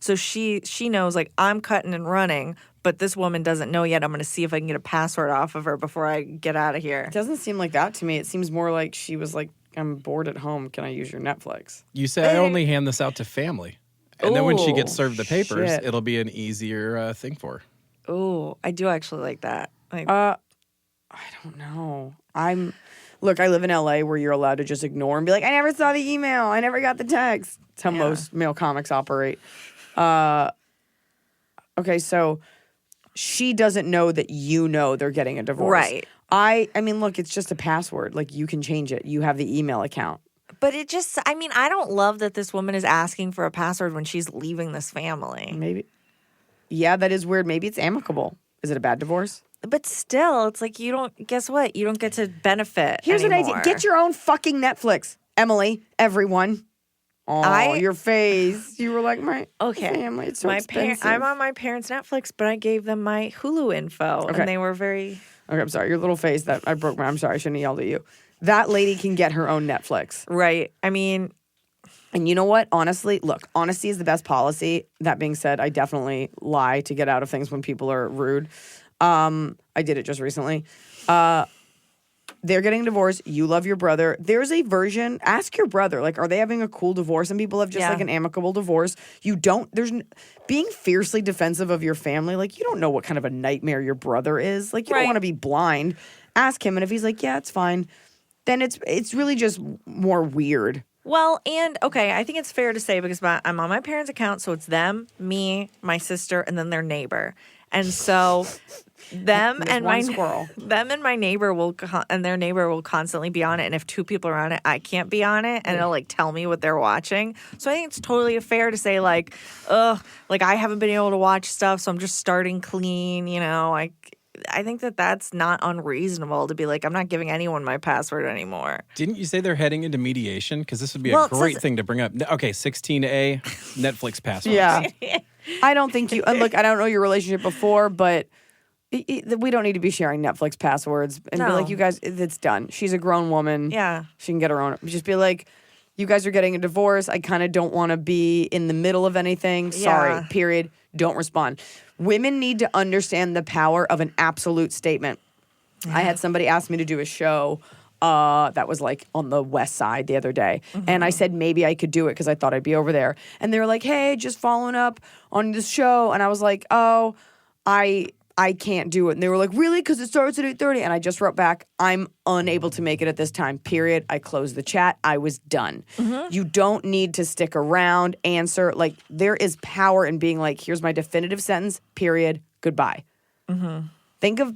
Speaker 3: So she knows, like, I'm cutting and running, but this woman doesn't know yet. I'm going to see if I can get a password off of her before I get out of here.
Speaker 2: It doesn't seem like that to me. It seems more like she was like, I'm bored at home. Can I use your Netflix?
Speaker 4: You say I only hand this out to family. And then when she gets
Speaker 2: Ooh,
Speaker 4: served the papers,
Speaker 2: shit.
Speaker 4: it'll be an easier thing for her.
Speaker 3: Oh, I do actually like that. Like,
Speaker 2: I don't know. Look, I live in LA where you're allowed to just ignore and be like, I never saw the email. I never got the text. It's how most male comics operate. Okay, so she doesn't know that you know they're getting a divorce.
Speaker 3: Right.
Speaker 2: I mean, look, it's just a password. Like, you can change it. You have the email account.
Speaker 3: but it just, I mean, I don't love that this woman is asking for a password when she's leaving this family.
Speaker 2: Maybe. Yeah, that is weird. Maybe it's amicable. Is it a bad divorce?
Speaker 3: But still, it's like, guess what? You don't get to benefit
Speaker 2: Here's
Speaker 3: anymore.
Speaker 2: what I get your own fucking Netflix. Emily, everyone. Oh, your face. You were like, my family. It's so expensive.
Speaker 3: I'm on my parents' Netflix, but I gave them my Hulu info,
Speaker 2: Okay.
Speaker 3: and they were very...
Speaker 2: Okay, I'm sorry. Your little face that I broke I'm sorry. I shouldn't have yelled at you. That lady can get her own Netflix.
Speaker 3: Right. I mean...
Speaker 2: And you know what? Honestly, look, honesty is the best policy. That being said, I definitely lie to get out of things when people are rude. I did it just recently. They're getting divorced. You love your brother. There's a version. Ask your brother. Like, are they having a cool divorce? Some people have just like an amicable divorce. You don't. Being fiercely defensive of your family. Like, you don't know what kind of a nightmare your brother is. Like, you don't want to be blind. Ask him, and if he's like, yeah, it's fine, then it's really just more weird.
Speaker 3: Well, and okay, I think it's fair to say because I'm on my parents' account, so it's them, me, my sister, and then their neighbor. And so them and my neighbor and their neighbor will constantly be on it. And if two people are on it, I can't be on it, and it'll like tell me what they're watching. So I think it's totally fair to say like, like I haven't been able to watch stuff, so I'm just starting clean. You know, I think that's not unreasonable to be like, I'm not giving anyone my password anymore.
Speaker 4: Didn't you say they're heading into mediation? Because this would be a great thing to bring up. Okay, 16A, Netflix password.
Speaker 2: Yeah. I don't think you, look, I don't know your relationship before, but we don't need to be sharing Netflix passwords and be like, you guys, it's done. She's a grown woman.
Speaker 3: Yeah.
Speaker 2: She can get her own. Just be like, you guys are getting a divorce. I kind of don't want to be in the middle of anything. Sorry, period. Don't respond. Women need to understand the power of an absolute statement. Yeah. I had somebody ask me to do a show that was like on the West Side the other day. Mm-hmm. And I said maybe I could do it because I thought I'd be over there. And they were like, hey, just following up on this show. And I was like, oh, I can't do it. And they were like, really? Because it starts at 8:30. And I just wrote back, I'm unable to make it at this time, period. I closed the chat. I was done. Mm-hmm. You don't need to stick around, answer. Like, there is power in being like, here's my definitive sentence, period, goodbye. Mm-hmm.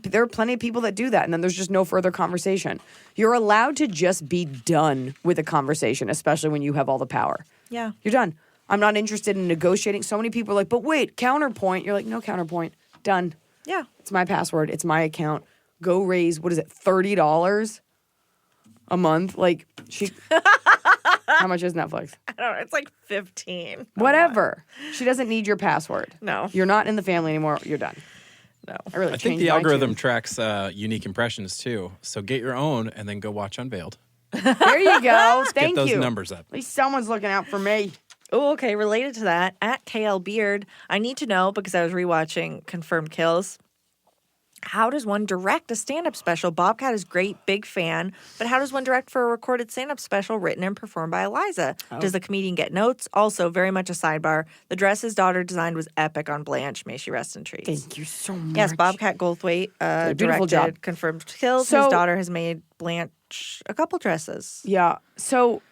Speaker 2: There are plenty of people that do that, and then there's just no further conversation. You're allowed to just be done with a conversation, especially when you have all the power.
Speaker 3: Yeah.
Speaker 2: You're done. I'm not interested in negotiating. So many people are like, but wait, counterpoint. You're like, no counterpoint. Done.
Speaker 3: Yeah.
Speaker 2: It's my password. It's my account. Go raise, what is it, $30 a month? Like, how much is Netflix?
Speaker 3: I don't know. It's like 15.
Speaker 2: Whatever. She doesn't need your password.
Speaker 3: No.
Speaker 2: You're not in the family anymore. You're done.
Speaker 3: No.
Speaker 4: I think the algorithm tracks unique impressions too. So get your own and then go watch Unveiled.
Speaker 2: There you go. Thank you.
Speaker 4: Get those numbers up.
Speaker 2: At least someone's looking out for me.
Speaker 3: Oh, okay. Related to that, at KL Beard, I need to know because I was rewatching Confirmed Kills. How does one direct a stand-up special? Bobcat is great, big fan, but how does one direct for a recorded stand-up special written and performed by Iliza? Oh. Does the comedian get notes? Also, very much a sidebar. The dress his daughter designed was epic on Blanche. May she rest in trees.
Speaker 2: Thank you so much.
Speaker 3: Yes, Bobcat Goldthwait
Speaker 2: beautiful job.
Speaker 3: Confirmed Kills. His daughter has made Blanche a couple dresses.
Speaker 2: Yeah. So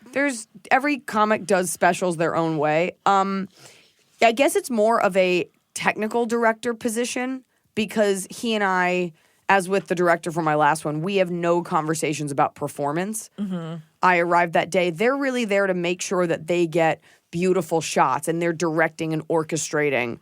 Speaker 2: every comic does specials their own way. I guess it's more of a technical director position. Because he and I, as with the director for my last one, we have no conversations about performance. Mm-hmm. I arrived that day. They're really there to make sure that they get beautiful shots, and they're directing and orchestrating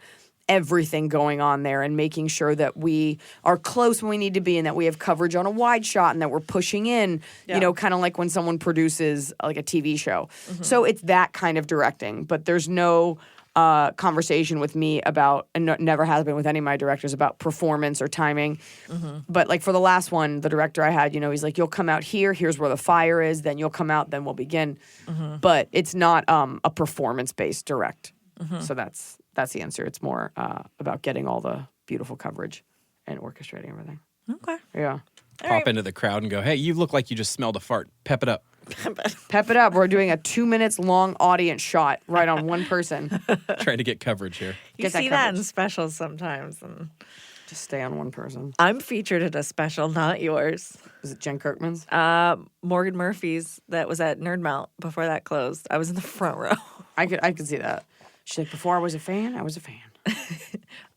Speaker 2: everything going on there and making sure that we are close when we need to be and that we have coverage on a wide shot and that we're pushing in, kind of like when someone produces like a TV show. Mm-hmm. So it's that kind of directing, but there's no conversation with me about, and never has been with any of my directors, about performance or timing. Mm-hmm. But like for the last one, the director I had, he's like, you'll come out here, here's where the fire is, then you'll come out, then we'll begin. Mm-hmm. But it's not a performance-based direct. Mm-hmm. So that's that's the answer. It's more about getting all the beautiful coverage and orchestrating everything.
Speaker 3: Okay.
Speaker 2: Yeah.
Speaker 4: Pop into the crowd and go, hey, you look like you just smelled a fart. Pep it up.
Speaker 2: Pep it up. We're doing a 2 minutes long audience shot right on one person.
Speaker 4: Trying to get coverage here.
Speaker 3: You
Speaker 2: Get that
Speaker 3: see that in
Speaker 2: coverage.
Speaker 3: specials sometimes. And
Speaker 2: Just stay on one person.
Speaker 3: I'm featured at a special, not yours.
Speaker 2: Is it Jen Kirkman's?
Speaker 3: Morgan Murphy's that was at Nerd Melt before that closed. I was in the front row.
Speaker 2: I could see that. She's like, before I was a fan, I was a fan.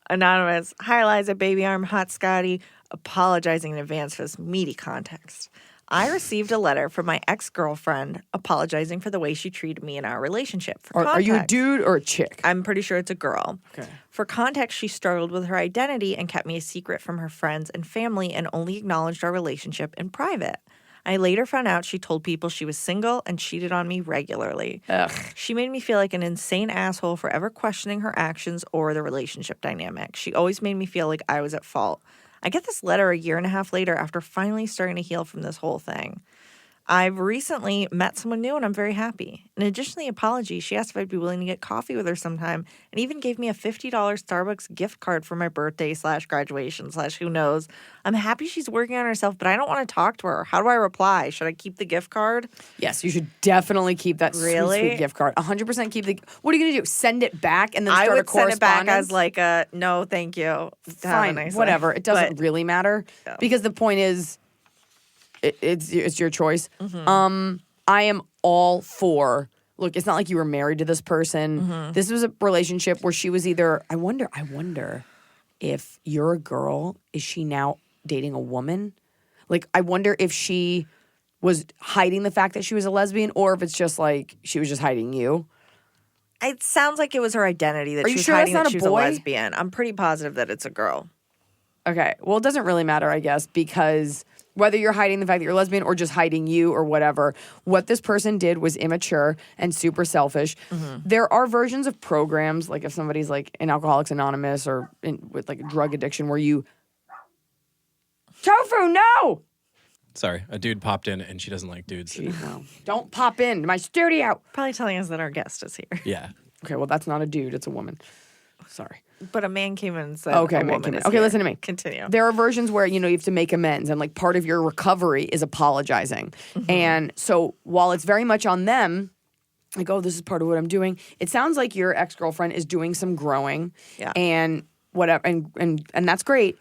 Speaker 3: Anonymous. Hi, Eliza, baby arm, hot Scotty. Apologizing in advance for this meaty context. I received a letter from my ex-girlfriend apologizing for the way she treated me in our relationship. For
Speaker 2: Are you a
Speaker 3: context,
Speaker 2: dude or a chick?
Speaker 3: I'm pretty sure it's a girl.
Speaker 2: Okay.
Speaker 3: For context, she struggled with her identity and kept me a secret from her friends and family and only acknowledged our relationship in private. I later found out she told people she was single and cheated on me regularly.
Speaker 2: Ugh.
Speaker 3: She made me feel like an insane asshole for ever questioning her actions or the relationship dynamic. She always made me feel like I was at fault. I get this letter a year and a half later after finally starting to heal from this whole thing. I've recently met someone new and I'm very happy. In addition to the apology, she asked if I'd be willing to get coffee with her sometime and even gave me a $50 Starbucks gift card for my birthday / graduation / who knows. I'm happy she's working on herself, but I don't want to talk to her. How do I reply? Should I keep the gift card?
Speaker 2: Yes, you should definitely keep that
Speaker 3: Really?
Speaker 2: sweet gift card. 100% keep the. What are you going to do? Send it back and then
Speaker 3: I
Speaker 2: start a
Speaker 3: would send it back
Speaker 2: correspondence?
Speaker 3: as like a no, thank you. Have a
Speaker 2: Fine,
Speaker 3: nice
Speaker 2: whatever.
Speaker 3: life.
Speaker 2: It doesn't
Speaker 3: But-
Speaker 2: really matter because the point is, it's your choice.
Speaker 3: Mm-hmm.
Speaker 2: I am all for. Look, it's not like you were married to this person.
Speaker 3: Mm-hmm.
Speaker 2: This was a relationship where she was either. I wonder if you're a girl, is she now dating a woman? Like, I wonder if she was hiding the fact that she was a lesbian, or if it's just like she was just hiding you.
Speaker 3: It sounds like it was her identity that
Speaker 2: Are
Speaker 3: she
Speaker 2: you
Speaker 3: was
Speaker 2: sure that's
Speaker 3: hiding that
Speaker 2: not a
Speaker 3: she was a
Speaker 2: boy?
Speaker 3: lesbian. I'm pretty positive that it's a girl.
Speaker 2: Okay. Well, it doesn't really matter, I guess, because whether you're hiding the fact that you're lesbian or just hiding you or whatever, what this person did was immature and super selfish. There are versions of programs, like if somebody's like in Alcoholics Anonymous or with like a drug addiction, where you tofu, no.
Speaker 4: Sorry, a dude popped in and she doesn't like dudes.
Speaker 2: Well, don't pop in my studio.
Speaker 3: Probably telling us that our guest is here.
Speaker 4: Yeah.
Speaker 2: Okay, well, that's not a dude; it's a woman. Sorry.
Speaker 3: But a man came in and said,
Speaker 2: Okay,
Speaker 3: a
Speaker 2: man
Speaker 3: woman
Speaker 2: came in.
Speaker 3: is
Speaker 2: Okay,
Speaker 3: here.
Speaker 2: listen to me.
Speaker 3: Continue.
Speaker 2: There are versions where, you have to make amends and like part of your recovery is apologizing. And so while it's very much on them, like, oh, this is part of what I'm doing, it sounds like your ex-girlfriend is doing some growing
Speaker 3: Yeah.
Speaker 2: and whatever, and that's great.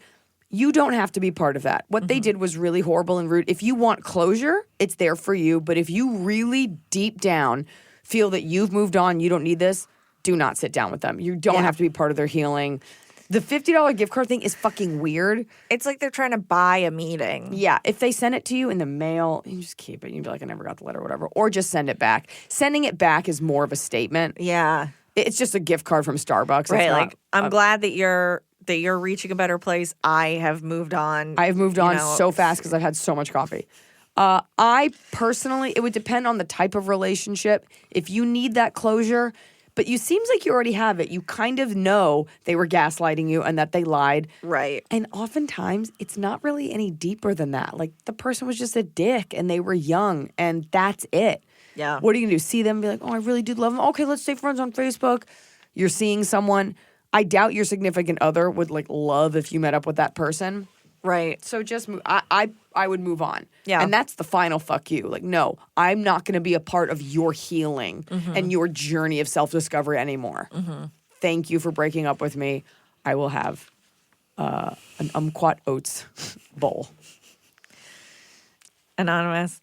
Speaker 2: You don't have to be part of that. What they did was really horrible and rude. If you want closure, it's there for you. But if you really deep down feel that you've moved on, you don't need this, do not sit down with them. You don't have to be part of their healing. The $50 gift card thing is fucking weird.
Speaker 3: It's like they're trying to buy a meeting.
Speaker 2: Yeah, if they send it to you in the mail, you just keep it. You'd be like, I never got the letter or whatever. Or just send it back. Sending it back is more of a statement.
Speaker 3: Yeah.
Speaker 2: It's just a gift card from Starbucks.
Speaker 3: Right.
Speaker 2: It's not-
Speaker 3: Like, I'm glad that you're reaching a better place. I have moved on.
Speaker 2: I've moved on
Speaker 3: you know,
Speaker 2: so fast because I've had so much coffee. I personally, it would depend on the type of relationship. If you need that closure, but you seems like you already have it. You kind of know they were gaslighting you and that they lied.
Speaker 3: Right.
Speaker 2: And oftentimes, it's not really any deeper than that. Like, the person was just a dick and they were young and that's it.
Speaker 3: Yeah.
Speaker 2: What are you going to do? See them and be like, oh, I really did love them. Okay, let's stay friends on Facebook. You're seeing someone. I doubt your significant other would like love if you met up with that person.
Speaker 3: Right.
Speaker 2: So just move. I would move on.
Speaker 3: Yeah.
Speaker 2: And that's the final fuck you. Like, no, I'm not going to be a part of your healing and your journey of self-discovery anymore. Thank you for breaking up with me. I will have an kumquat oats bowl.
Speaker 3: Anonymous.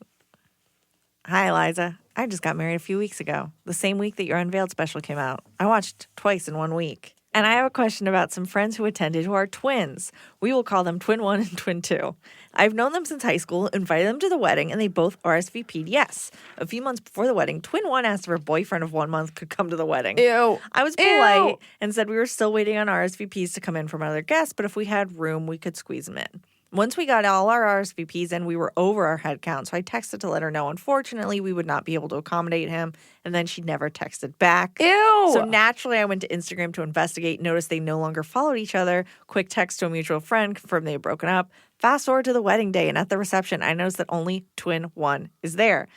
Speaker 3: Hi, Eliza. I just got married a few weeks ago, the same week that your Unveiled special came out. I watched twice in 1 week. And I have a question about some friends who attended who are twins. We will call them Twin 1 and Twin 2. I've known them since high school, invited them to the wedding, and they both RSVP'd yes. A few months before the wedding, Twin 1 asked if her boyfriend of 1 month could come to the wedding.
Speaker 2: Ew.
Speaker 3: I was polite and said we were still waiting on RSVPs to come in from other guests, but if we had room, we could squeeze them in. Once we got all our RSVPs and we were over our head count, so I texted to let her know, unfortunately, we would not be able to accommodate him, and then she never texted back.
Speaker 2: Ew.
Speaker 3: So naturally, I went to Instagram to investigate, noticed they no longer followed each other, quick text to a mutual friend, confirmed they had broken up. Fast forward to the wedding day, and at the reception, I noticed that only Twin 1 is there.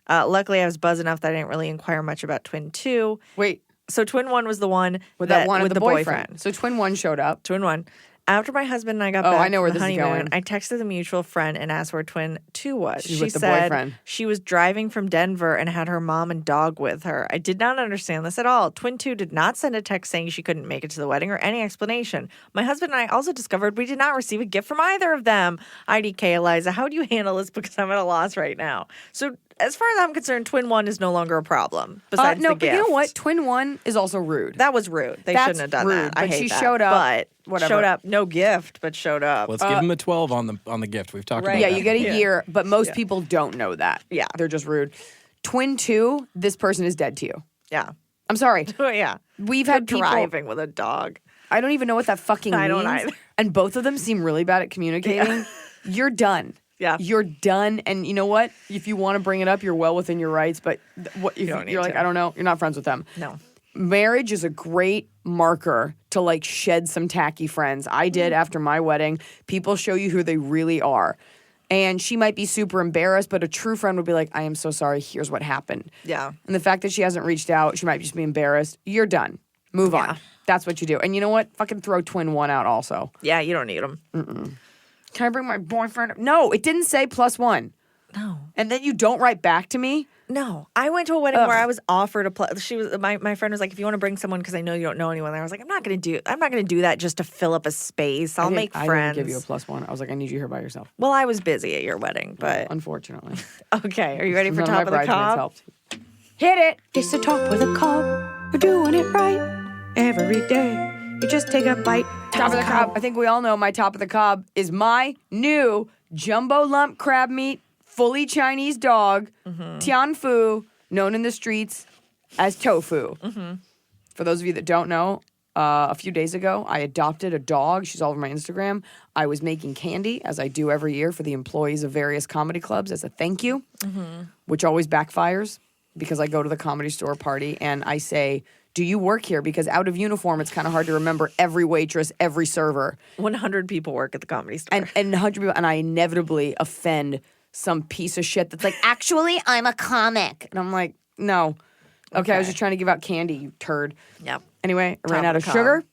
Speaker 3: Luckily, I was buzzed enough that I didn't really inquire much about Twin 2.
Speaker 2: Wait.
Speaker 3: So twin one was the one
Speaker 2: with that one
Speaker 3: with
Speaker 2: of
Speaker 3: the boyfriend.
Speaker 2: So twin one showed up.
Speaker 3: Twin one. After my husband and I got
Speaker 2: Oh,
Speaker 3: back
Speaker 2: I know where
Speaker 3: from the
Speaker 2: this is
Speaker 3: honeymoon,
Speaker 2: going.
Speaker 3: I texted the mutual friend and asked where twin 2 was.
Speaker 2: She's
Speaker 3: she
Speaker 2: with the
Speaker 3: said
Speaker 2: boyfriend.
Speaker 3: she was driving from Denver and had her mom and dog with her. I did not understand this at all. Twin 2 did not send a text saying she couldn't make it to the wedding or any explanation. My husband and I also discovered we did not receive a gift from either of them. IDK, Eliza, how do you handle this? Because I'm at a loss right now. So as far as I'm concerned, twin 1 is no longer a problem. Besides
Speaker 2: No,
Speaker 3: the
Speaker 2: but
Speaker 3: gift.
Speaker 2: you know what? Twin 1 is also rude.
Speaker 3: That was rude. They
Speaker 2: That's
Speaker 3: shouldn't have done
Speaker 2: rude,
Speaker 3: that. I
Speaker 2: but
Speaker 3: hate
Speaker 2: she
Speaker 3: that.
Speaker 2: showed up,
Speaker 3: But
Speaker 2: whatever.
Speaker 3: showed up, no gift, but showed up.
Speaker 4: Let's give him a 12 on the gift. We've talked about
Speaker 2: Yeah,
Speaker 4: that.
Speaker 2: you get a year, but most people don't know that.
Speaker 3: Yeah.
Speaker 2: They're just rude. Twin 2, this person is dead to you.
Speaker 3: Yeah.
Speaker 2: I'm sorry.
Speaker 3: Oh, yeah.
Speaker 2: We've had people.
Speaker 3: Driving with a dog.
Speaker 2: I don't even know what that fucking means.
Speaker 3: I don't either.
Speaker 2: And both of them seem really bad at communicating. You're done.
Speaker 3: Yeah.
Speaker 2: You're done. And you know what? If you want to bring it up, you're well within your rights. But if
Speaker 3: don't need
Speaker 2: you're like,
Speaker 3: to.
Speaker 2: I don't know, you're not friends with them.
Speaker 3: No.
Speaker 2: Marriage is a great marker to like shed some tacky friends. I did after my wedding. People show you who they really are. And she might be super embarrassed, but a true friend would be like, I am so sorry. Here's what happened.
Speaker 3: Yeah.
Speaker 2: And the fact that she hasn't reached out, she might just be embarrassed. You're done. Move on. That's what you do. And you know what? Fucking throw twin 1 out also.
Speaker 3: Yeah, you don't need them.
Speaker 2: Can I bring my boyfriend? No, it didn't say +1.
Speaker 3: No.
Speaker 2: And then you don't write back to me?
Speaker 3: No. I went to a wedding where I was offered my friend was like, if you want to bring someone because I know you don't know anyone there. I was like, I'm not gonna do that just to fill up a space. I'll make friends.
Speaker 2: I didn't give you a +1. I was like, I need you here by yourself.
Speaker 3: Well, I was busy at your wedding, but
Speaker 2: Unfortunately.
Speaker 3: okay. Are you ready for
Speaker 2: None
Speaker 3: top
Speaker 2: of
Speaker 3: of
Speaker 2: my
Speaker 3: the
Speaker 2: bridesmaids
Speaker 3: cob?
Speaker 2: helped. Hit it. It's the top of the cob. We're doing it right every day. You just take a bite. Top of the cob. I think we all know my top of the cob is my new jumbo lump crab meat, fully Chinese dog, Tian Fu, known in the streets as Tofu. For those of you that don't know, a few days ago, I adopted a dog. She's all over my Instagram. I was making candy, as I do every year, for the employees of various comedy clubs as a thank you, which always backfires because I go to the Comedy Store party and I say, do you work here? Because out of uniform, it's kind of hard to remember every waitress, every server.
Speaker 3: 100 people work at the Comedy Store.
Speaker 2: And 100 people, and I inevitably offend some piece of shit that's like, actually, I'm a comic. And I'm like, no. Okay, I was just trying to give out candy, you turd.
Speaker 3: Yep.
Speaker 2: Anyway, I ran
Speaker 3: Top
Speaker 2: out
Speaker 3: of
Speaker 2: of
Speaker 3: the
Speaker 2: sugar.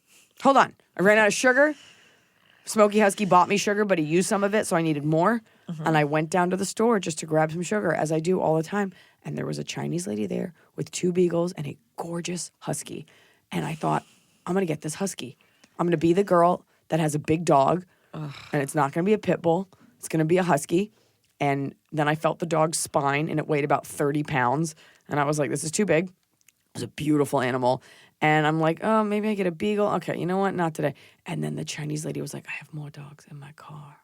Speaker 2: Hold on. I ran out of sugar. Smokey Husky bought me sugar, but he used some of it, so I needed more. And I went down to the store just to grab some sugar, as I do all the time. And there was a Chinese lady there with 2 beagles and a gorgeous husky. And I thought, I'm going to get this husky. I'm going to be the girl that has a big dog, and it's not going to be a pit bull. It's going to be a husky. And then I felt the dog's spine, and it weighed about 30 pounds. And I was like, this is too big. It was a beautiful animal. And I'm like, oh, maybe I get a beagle. Okay, you know what? Not today. And then the Chinese lady was like, I have more dogs in my car.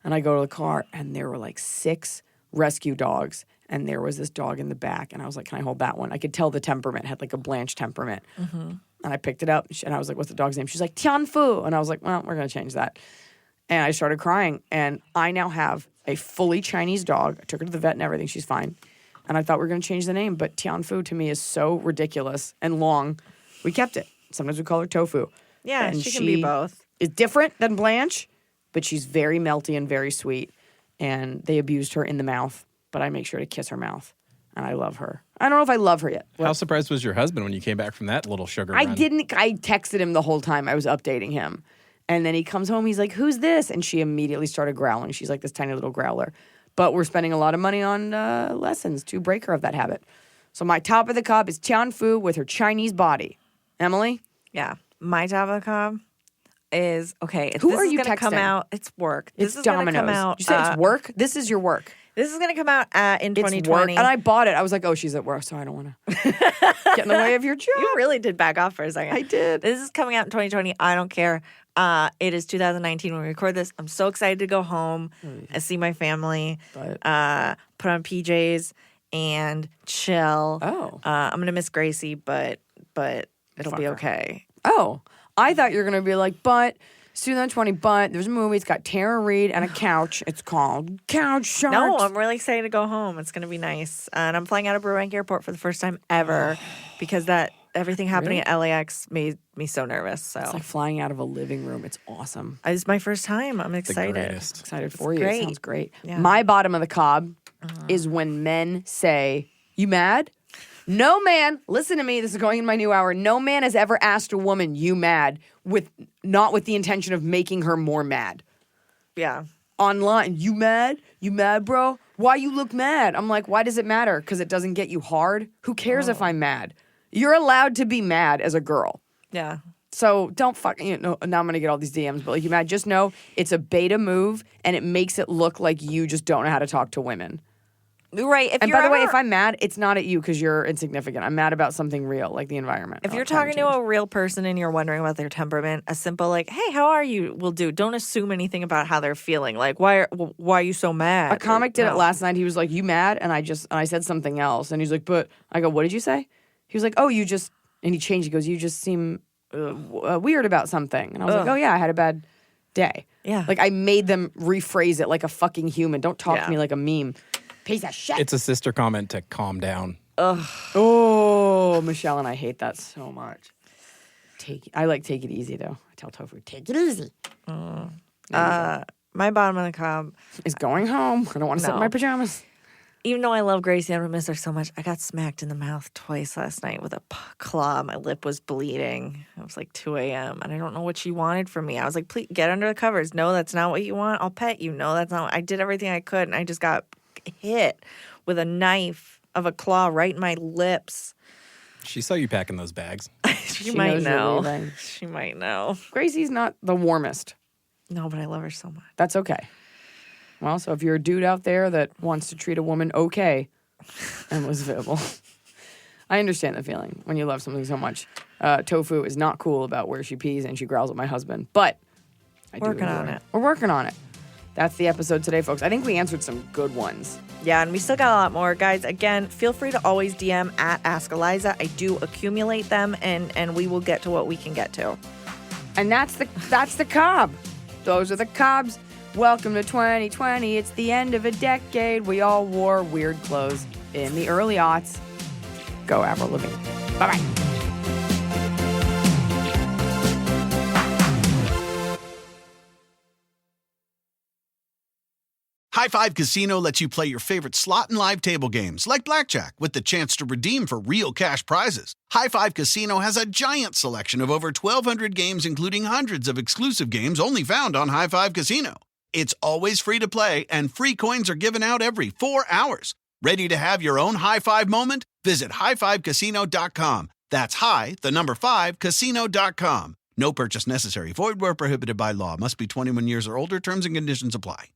Speaker 2: And I go to the car, and there were like 6 rescue dogs. And there was this dog in the back. And I was like, can I hold that one? I could tell the temperament had like a Blanche temperament. And I picked it up, and I was like, what's the dog's name? She's like, Tian Fu. And I was like, well, we're going to change that. And I started crying. And I now have a fully Chinese dog. I took her to the vet and everything. She's fine. And I thought we were going to change the name. But Tian Fu to me is so ridiculous and long. We kept it. Sometimes we call her Tofu.
Speaker 3: Yeah,
Speaker 2: And
Speaker 3: she can be both.
Speaker 2: Is different than Blanche, but she's very melty and very sweet. And they abused her in the mouth, but I make sure to kiss her mouth. And I love her. I don't know if I love her yet.
Speaker 4: How surprised was your husband when you came back from that little sugar
Speaker 2: I
Speaker 4: run?
Speaker 2: didn't. I texted him the whole time. I was updating him. And then he comes home. He's like, who's this? And she immediately started growling. She's like this tiny little growler. But we're spending a lot of money on lessons to break her of that habit. So my top of the cob is Tian Fu with her Chinese body. Emily?
Speaker 3: Yeah. My top of the cob is, okay, if
Speaker 2: Who
Speaker 3: this
Speaker 2: are
Speaker 3: is
Speaker 2: you
Speaker 3: going to come
Speaker 2: texting?
Speaker 3: out, it's work.
Speaker 2: It's
Speaker 3: This is going to
Speaker 2: Domino's.
Speaker 3: come out.
Speaker 2: You said it's work? This is your work.
Speaker 3: This is going to come out in
Speaker 2: It's
Speaker 3: 2020.
Speaker 2: work. And I bought it. I was like, oh, she's at work, so I don't want to get in the way of your job.
Speaker 3: You really did back off for a second.
Speaker 2: I did.
Speaker 3: This is coming out in 2020. I don't care. It is 2019 when we record this. I'm so excited to go home and see my family,
Speaker 2: But-
Speaker 3: put on PJs and chill.
Speaker 2: Oh.
Speaker 3: I'm going to miss Gracie, but it'll
Speaker 2: Fuck
Speaker 3: be
Speaker 2: her.
Speaker 3: okay.
Speaker 2: Oh, I thought you were going to be like, but it's 2020, but there's a movie. It's got Tara Reid and a couch. It's called Couch Sharks.
Speaker 3: No, I'm really excited to go home. It's going to be nice. And I'm flying out of Burbank Airport for the first time ever because everything happening at LAX made me so nervous. So
Speaker 2: It's like flying out of a living room. It's awesome.
Speaker 3: it's my first time. I'm
Speaker 4: The
Speaker 3: excited.
Speaker 4: greatest.
Speaker 2: Excited for you.
Speaker 3: great.
Speaker 2: It sounds great.
Speaker 3: Yeah.
Speaker 2: My bottom of the cob is when men say, you mad? No man, listen to me, this is going in my new hour. No man has ever asked a woman, you mad, not with the intention of making her more mad.
Speaker 3: Yeah.
Speaker 2: Online, you mad? You mad, bro? Why you look mad? I'm like, why does it matter? Because it doesn't get you hard? Who cares if I'm mad? You're allowed to be mad as a girl.
Speaker 3: Yeah.
Speaker 2: So don't fucking, now I'm going to get all these DMs, but like, you mad? Just know it's a beta move and it makes it look like you just don't know how to talk to women.
Speaker 3: Right.
Speaker 2: And by the way, if I'm mad, it's not at you because you're insignificant. I'm mad about something real, like the environment.
Speaker 3: If you're talking to a real person and you're wondering about their temperament, a simple like, "Hey, how are you?" will do. Don't assume anything about how they're feeling. Like, why are you so mad?
Speaker 2: A comic did it last night. He was like, "You mad?" And I said something else, and he's like, "But," I go, "What did you say?" He was like, "Oh, you just," and he changed. He goes, "You just seem weird about something." And I was like, "Oh yeah, I had a bad day."
Speaker 3: Yeah.
Speaker 2: Like I made them rephrase it like a fucking human. Don't talk to me like a meme. Piece of shit.
Speaker 4: It's a sister comment to calm down.
Speaker 2: Oh, Michelle and I hate that so much. I like take it easy though. I tell Tofu, take it easy.
Speaker 3: My bottom of the cob
Speaker 2: Is going home. I don't want to sit in my pajamas.
Speaker 3: Even though I love Gracie and I miss her so much, I got smacked in the mouth twice last night with a claw. My lip was bleeding. It was like 2 a.m. and I don't know what she wanted from me. I was like, please get under the covers. No, that's not what you want. I'll pet you. No, that's not. I did everything I could and I just got hit with a knife of a claw right in my lips.
Speaker 4: She saw you packing those bags.
Speaker 3: She might
Speaker 2: knows you're
Speaker 3: know.
Speaker 2: leaving.
Speaker 3: She might know.
Speaker 2: Gracie's not the warmest.
Speaker 3: No, but I love her so much.
Speaker 2: That's okay. Well, so if you're a dude out there that wants to treat a woman okay, Emily's available. I understand the feeling when you love something so much. Tofu is not cool about where she pees and she growls at my husband, but I do
Speaker 3: Working
Speaker 2: enjoy
Speaker 3: on
Speaker 2: it.
Speaker 3: it.
Speaker 2: We're working on it. That's the episode today, folks. I think we answered some good ones.
Speaker 3: Yeah, and we still got a lot more. Guys, again, feel free to always DM at Ask Eliza. I do accumulate them, and we will get to what we can get to.
Speaker 2: And that's the cob. Those are the cobs. Welcome to 2020. It's the end of a decade. We all wore weird clothes in the early aughts. Go Avril Lavigne. Bye-bye.
Speaker 6: High Five Casino lets you play your favorite slot and live table games like blackjack with the chance to redeem for real cash prizes. High Five Casino has a giant selection of over 1,200 games, including hundreds of exclusive games only found on High Five Casino. It's always free to play, and free coins are given out every 4 hours. Ready to have your own high five moment? Visit highfivecasino.com. That's high, 5, casino.com. No purchase necessary. Void where prohibited by law. Must be 21 years or older. Terms and conditions apply.